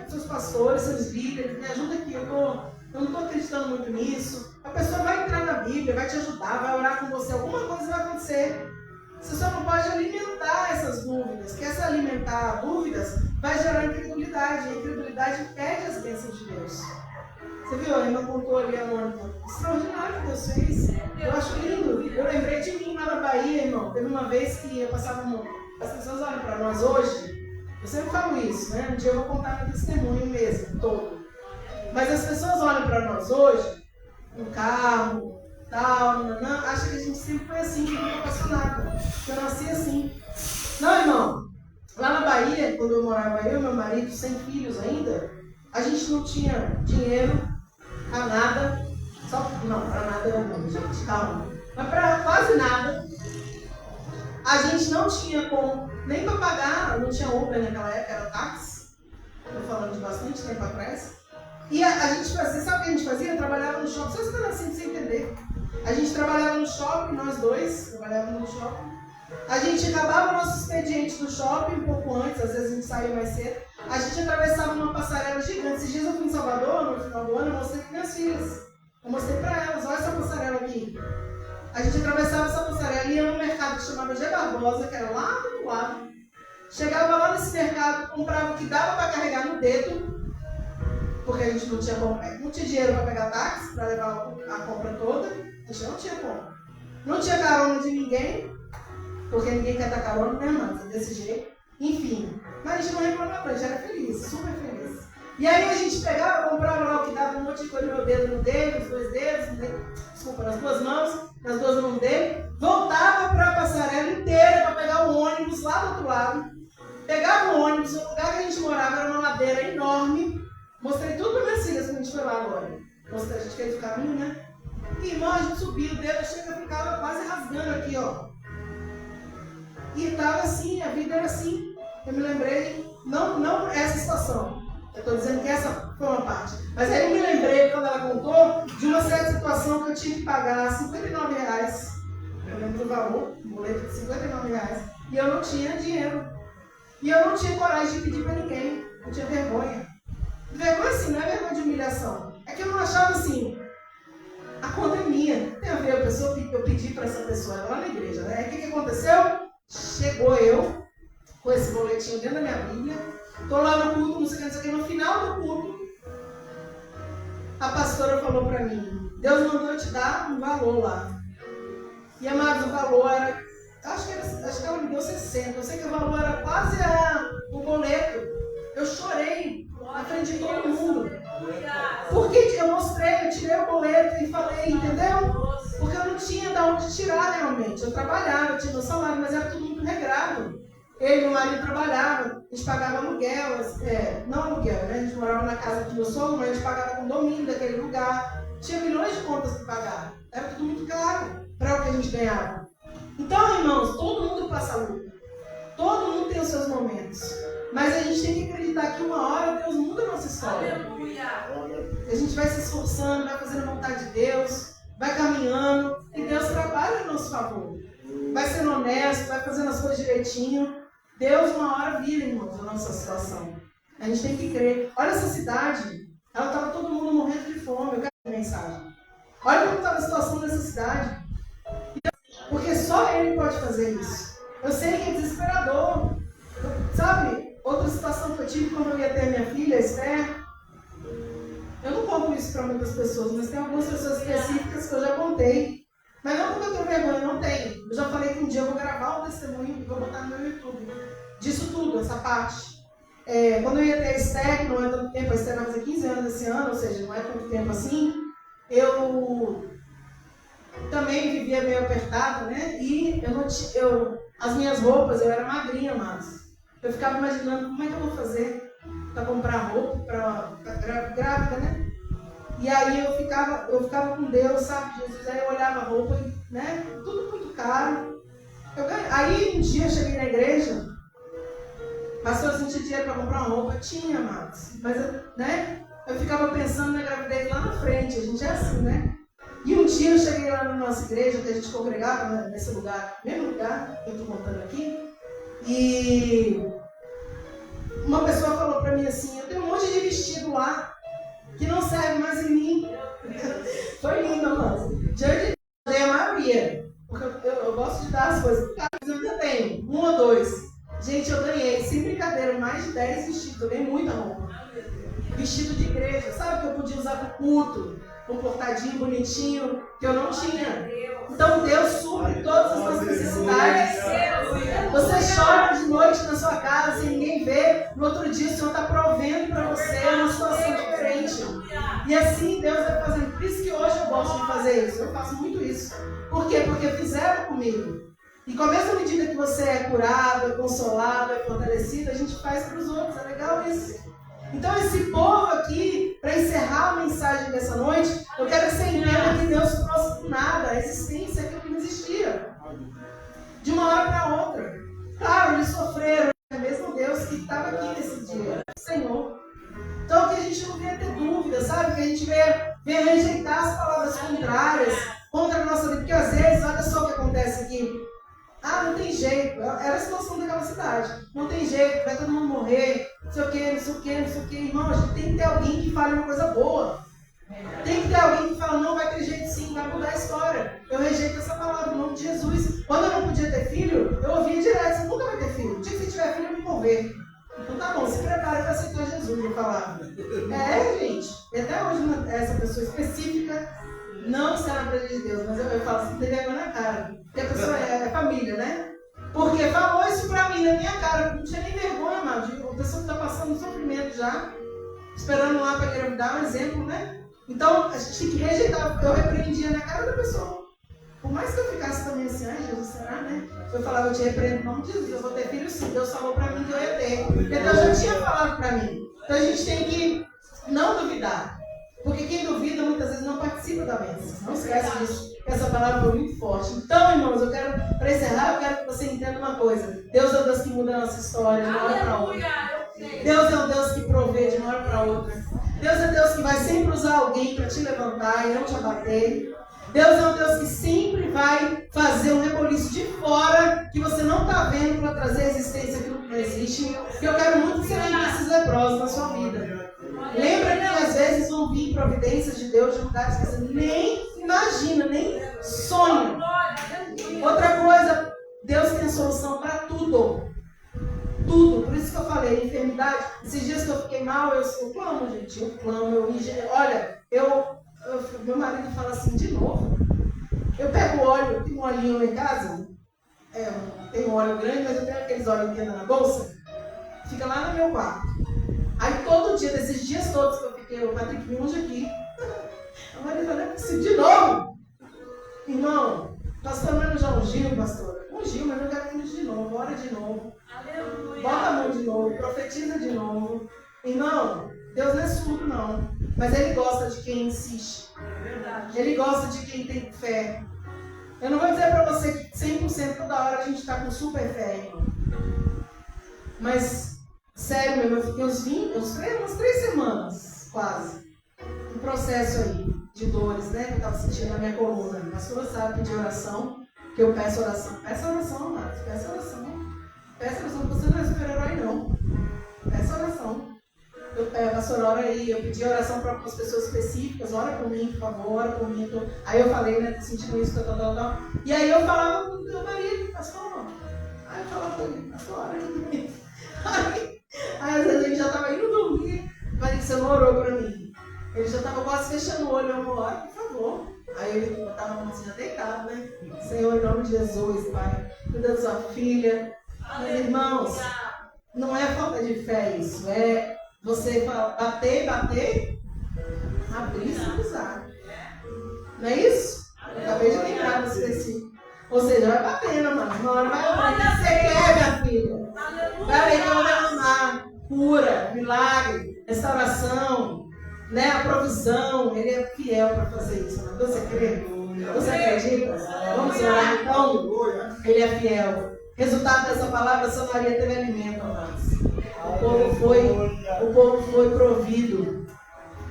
seus pastores, seus líderes, me ajuda aqui, eu não estou acreditando muito nisso. A pessoa vai entrar na Bíblia, vai te ajudar, vai orar com você, alguma coisa vai acontecer. Você só não pode alimentar essas dúvidas, porque se alimentar dúvidas vai gerar incredulidade, e a incredulidade impede as bênçãos de Deus. Você viu? A irmã contou ali a Mônica. Extraordinário que Deus fez. Eu acho lindo. Eu lembrei de mim lá na Bahia, irmão. Teve uma vez que eu passava muito. As pessoas olham para nós hoje. Eu sempre falo isso, Um dia eu vou contar meu testemunho mesmo, todo. Mas as pessoas olham para nós hoje, no carro, tal, acham que a gente sempre foi assim, que não apaixonada. Eu nasci assim. Não, irmão. Lá na Bahia, quando eu morava, eu e meu marido, sem filhos ainda, a gente não tinha dinheiro para nada, para nada é bom, gente, calma, mas para quase nada. A gente não tinha como, nem para pagar, não tinha Uber naquela época, era táxi. estou falando de bastante tempo atrás. E a gente fazia, sabe o que a gente fazia? Trabalhava no shopping, só esperando assim pra você entender. A gente trabalhava no shopping, nós dois trabalhávamos no shopping. A gente acabava o nosso expediente do shopping um pouco antes, às vezes a gente saía mais cedo. A gente atravessava uma passarela gigante. Esses dias eu fui em Salvador, no final do ano, eu mostrei para minhas filhas. Eu mostrei para elas, olha essa passarela aqui. A gente atravessava essa passarela e ia num mercado que chamava G. Barbosa, que era lá do outro lado. Chegava lá nesse mercado, comprava o que dava para carregar no dedo, porque a gente não tinha dinheiro para pegar táxi, para levar a compra toda. A gente não tinha como. Não tinha carona de ninguém, porque ninguém quer dar carona, né, mas desse jeito. Enfim, mas a gente não reclamava, a gente era feliz, super feliz. E aí a gente pegava, comprava lá o que dava, um monte de coisa no meu dedo, no dele, nos dois dedos, desculpa, nas duas mãos, nas duas mãos dele. Voltava para a passarela inteira para pegar o ônibus lá do outro lado. Pegava o ônibus, o lugar que a gente morava era uma ladeira enorme. Mostrei tudo para minhas filhas quando a gente foi lá agora. Mostrei, a gente fez o caminho, né? E irmão, a gente subia, o dedo chega, ficava quase rasgando aqui, ó. E estava assim, a vida era assim. Eu me lembrei, não essa situação. Eu estou dizendo que essa foi uma parte. Mas aí eu me lembrei, quando ela contou, de uma certa situação que eu tive que pagar R$59. Eu lembro do valor, um boleto de R$59. E eu não tinha dinheiro. E eu não tinha coragem de pedir para ninguém. Eu tinha vergonha. Vergonha assim, não é vergonha de humilhação. É que eu não achava assim, a conta é minha. Tem a ver, eu pedi para essa pessoa, ela lá na igreja, né? O que aconteceu? Chegou eu, com esse boletim dentro da minha Bíblia, estou lá no culto, não sei o que, no final do culto, a pastora falou para mim, Deus mandou te dar um valor lá. E amados, o valor era, acho que ela me deu 60, eu sei que o valor era quase o boleto. Eu chorei na frente de todo mundo. Porque eu mostrei, eu tirei o boleto e falei, entendeu? Porque eu não tinha de onde tirar realmente. Eu trabalhava, eu tinha meu salário, mas era tudo muito regrado. Ele e meu marido trabalhavam, a gente pagava aluguel, não aluguel, né? A gente morava na casa do meu sogro, mas a gente pagava condomínio daquele lugar. Tinha milhões de contas para pagar. Era tudo muito caro para o que a gente ganhava. Então, irmãos, todo mundo passa luta. Todo mundo tem os seus momentos. Mas a gente tem que acreditar que uma hora Deus muda a nossa história. A gente vai se esforçando, vai fazendo a vontade de Deus, vai caminhando, e Deus trabalha a nosso favor. Vai sendo honesto, vai fazendo as coisas direitinho. Deus uma hora vira, irmãos, a nossa situação. A gente tem que crer. Olha essa cidade, ela estava todo mundo morrendo de fome. Eu quero uma mensagem. Olha como estava a situação dessa cidade. Porque só Ele pode fazer isso. Eu sei que é desesperador. Sabe, outra situação que eu tive quando eu ia ter a minha filha, Esther. Eu não conto isso para muitas pessoas, mas tem algumas pessoas específicas que eu já contei. Mas não porque eu tenho vergonha, não tenho. Eu já falei que um dia eu vou gravar um testemunho e vou botar no meu YouTube. Disso tudo, essa parte. Quando eu ia ter a Esther, que não é tanto tempo, a Esther vai fazer 15 anos esse ano, ou seja, não é tanto tempo assim, eu também vivia meio apertado, né? E as minhas roupas, eu era magrinha, mas eu ficava imaginando como é que eu vou fazer para comprar roupa para grávida, né? E aí eu ficava com Deus, sabe, Jesus? Aí eu olhava a roupa, né? Tudo muito caro. Aí um dia eu cheguei na igreja, pastor, não tinha dinheiro para comprar uma roupa? Tinha, mas eu ficava pensando na gravidez lá na frente, a gente é assim, né? E um dia eu cheguei lá na nossa igreja, que a gente congregava, né, nesse lugar, mesmo lugar que eu estou contando aqui, e uma pessoa falou para mim assim, eu tenho um monte de vestido lá, que não serve mais em mim. Foi lindo, irmãos. Diante de Deus, eu dei a maioria, porque eu gosto de dar as coisas, mas eu ainda tenho, 1 ou 2. Gente, eu ganhei, sem brincadeira, mais de 10 vestidos, eu ganhei muita roupa. Vestido de igreja, sabe, que eu podia usar para o culto, comportadinho, bonitinho, que eu não tinha. Então Deus supre todas as nossas necessidades. Você chora de noite na sua casa sem ninguém ver, no outro dia o Senhor está provendo para você uma situação diferente. E assim Deus vai fazendo. Por isso que hoje eu gosto de fazer isso, eu faço muito isso. Por quê? Porque fizeram comigo. E com a mesma medida que você é curado, é consolado, é fortalecido, a gente faz para os outros, é legal isso. Então esse povo aqui, para encerrar a mensagem dessa noite, eu quero que você entenda que Deus trouxe do nada, a existência é aquilo que não existia. De uma hora para outra. Claro, eles sofreram, é o mesmo Deus que estava aqui nesse dia, o Senhor. venha rejeitar as palavras contrárias contra a nossa vida. Porque às vezes, olha só o que acontece aqui. Ah, não tem jeito. Era a situação daquela cidade. Não tem jeito, vai todo mundo morrer. Não sei o que, não sei o que, não sei o que. Irmão, a gente tem que ter alguém que fale uma coisa boa. Tem que ter alguém que fala, não, vai ter jeito sim, vai mudar a história. Eu rejeito essa palavra, em nome de Jesus. Quando eu não podia ter filho, eu ouvia direto, você nunca vai ter filho. O dia que você tiver filho, eu me converto. Então tá bom, se prepare para aceitar Jesus, eu falava. Gente, e até hoje essa pessoa específica não está na presença de Deus, mas eu falo assim, tem vergonha na cara. Porque a pessoa é família, né? Porque falou isso pra mim na minha cara, não tinha nem vergonha, mano. A pessoa está passando sofrimento já, esperando lá para querer me dar um exemplo, né? Então, a gente tem que rejeitar. Eu repreendia na cara da pessoa. Por mais que eu ficasse também assim, ai Jesus, será, né? Eu falava, eu te repreendo em nome de Jesus, eu vou ter filho sim. Deus falou pra mim que eu ia ter. Porque Deus já tinha falado pra mim. Então a gente tem que não duvidar. Porque quem duvida muitas vezes não participa da bênção. Não esquece disso. Essa palavra foi muito forte. Então, irmãos, para encerrar, eu quero que você entenda uma coisa. Deus é o Deus que muda a nossa história de uma hora para outra. Deus é o Deus que provê de uma hora para outra. Deus é Deus que vai sempre usar alguém para te levantar e não te abater. Deus é um Deus que sempre vai fazer um reboliço de fora que você não está vendo para trazer existência aquilo que não existe. E eu quero muito que você lembre desses leprosos na sua vida. Lembra que às vezes vão vir providências de Deus de lugares que você nem imagina, nem sonha. Outra coisa, Deus tem solução para tudo. Tudo. Por isso que eu falei, enfermidade. Esses dias que eu fiquei mal, eu clamo, gente. Eu clamo, olha, meu marido fala assim, de novo. Eu pego óleo, eu tenho um olhinho lá em casa. Tem um óleo grande, mas eu tenho aqueles óleos que andam na bolsa. Fica lá no meu quarto. Aí todo dia, desses dias todos que eu fiquei, o Patrick me unge aqui. O marido falou, assim, de novo. Irmão, pastor Mano já ungiu, pastora. Ungiu, mas eu quero ungir de novo, ora de novo. Aleluia. Bota a mão de novo, profetiza de novo. Irmão, Deus não é surdo não, mas Ele gosta de quem insiste. Ele gosta de quem tem fé. Eu não vou dizer para você que 100% toda hora a gente está com super fé, irmão. Mas, sério mesmo, eu fiquei umas 3 semanas, quase, um processo aí de dores, né, que eu estava sentindo na minha coluna. A pastora sabe pedir oração, que eu peço oração. Peça oração, amados, peça oração. Peça oração, você não é super-herói não. Peça oração. A pastora ora aí, eu pedi oração para algumas pessoas específicas, ora por mim, por favor, ora por mim. Aí eu falei, né, tô sentindo isso, tal. E aí eu falava com o meu marido, pastor. Aí eu falava com ele, pastor, ora aí por mim. Aí às vezes a gente já estava indo dormir, mas você não orou para mim. Ele já estava quase fechando o olho, eu vou orar, por favor. Aí ele estava com a mãozinha deitado, né? Senhor, em nome de Jesus, Pai, cuida da sua filha. Mas irmãos, não é falta de fé isso, é você bater, abrir e se cruzar. Não é isso? Eu acabei de lembrar desse específico. Ou seja, vai batendo, mano. Uma hora vai abrir. O que você quer, minha filha? Vai ver que eu vou derramar cura, milagre, restauração, né? A provisão. Ele é fiel para fazer isso. Mas você crê? Você acredita? Vamos orar então? Ele é fiel. Resultado dessa palavra, São Maria teve alimento, amados. O povo foi provido.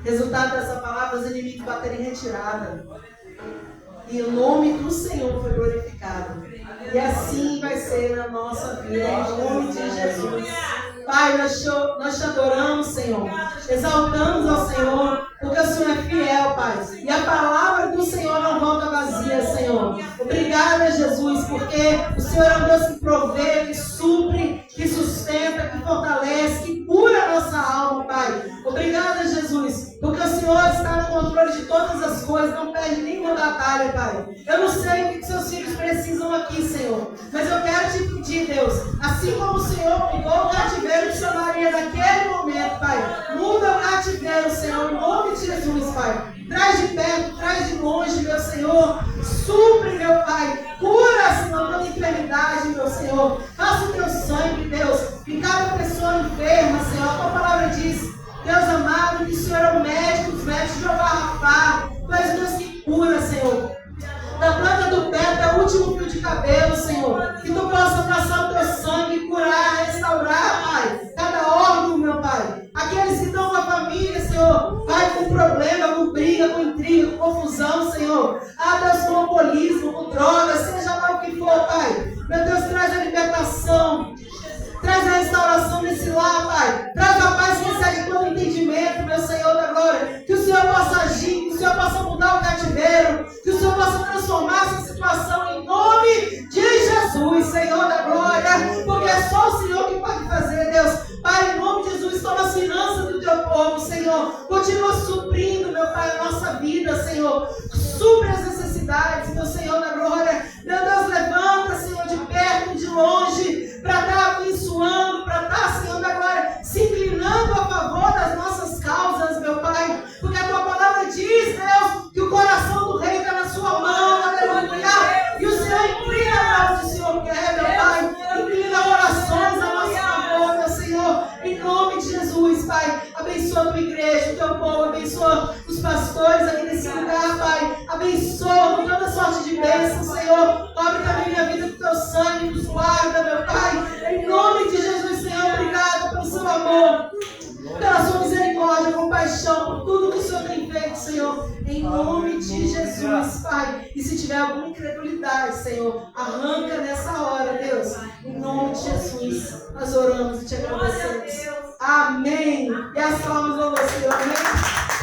Resultado dessa palavra, os inimigos bateram em retirada. E o nome do Senhor foi glorificado. E assim vai ser na nossa vida, em nome de Jesus. Pai, nós te adoramos, Senhor. Exaltamos ao Senhor, porque o Senhor é fiel, Pai. E a palavra do Senhor não volta vazia, Senhor. Obrigada, Jesus, porque o Senhor é um Deus que provê, que supre, que sustenta, que fortalece, que cura a nossa alma, Pai. Obrigada, Jesus, porque o Senhor está no controle de todas as coisas, não perde nenhuma batalha, Pai. Eu não sei o que seus filhos precisam aqui, Senhor, mas eu quero te pedir, Deus, assim como o Senhor mudou o cativeiro de Samaria naquele momento, Pai, muda o cativeiro, Senhor, em nome de Jesus, Pai. Traz de perto, traz de longe, meu Senhor. Supre, meu Pai. Cura, Senhor, toda enfermidade, meu Senhor. Faça o teu sangue, Deus, em cada pessoa enferma, Senhor. A tua palavra diz, Deus amado, que o Senhor é o médico dos médicos, Jeová Rapá. Tu és o Deus que cura, Senhor. Da planta do pé até o último fio de cabelo, Senhor. Que tu possa passar o teu sangue, curar, restaurar, Pai. Cada órgão, meu Pai. Aqueles que estão com a família, Senhor, Pai, com problema, com briga, com alcoolismo, com drogas, seja lá o que for, Pai. Meu Deus, traz a libertação. Traz a restauração nesse lar, Pai. Traz a paz que excede todo entendimento, meu Senhor da glória. Que o Senhor possa agir, que o Senhor possa mudar o cativeiro, que o Senhor possa transformar essa situação em nome de Jesus, Senhor da glória. Porque é só o Senhor que pode fazer, Deus. Pai, em nome de Jesus, toma as finanças do teu povo, Senhor. Continua suprindo, meu Pai, a nossa vida, Senhor. Supre as necessidades, meu Senhor da glória. Meu Deus, levanta, Senhor, de perto, de longe, para estar abençoando, para estar, Senhor da glória, se inclinando a favor das nossas causas, meu Pai. Porque a tua palavra diz, Deus, que o coração do rei está na sua mão, aleluia. E o Senhor inclina a onde o Senhor quer, meu Pai. Inclina orações a nosso favor, meu Senhor. Em nome de Jesus, Pai. Abençoa a tua igreja, o teu povo. Abençoa os pastores aqui nesse lugar, Pai. Abençoa com toda sorte de bênção, Senhor. Cobre também minha vida com teu sangue, nos guarda, meu Pai. Em nome de Jesus, Senhor, obrigado pelo seu amor, pela sua misericórdia, compaixão, por tudo que o Senhor tem feito, Senhor. Em nome de Jesus, Pai. E se tiver alguma incredulidade, Senhor, arranca nessa hora, Deus. Em nome de Jesus, nós oramos e te agradecemos. Amém. E as palmas vão você, amém.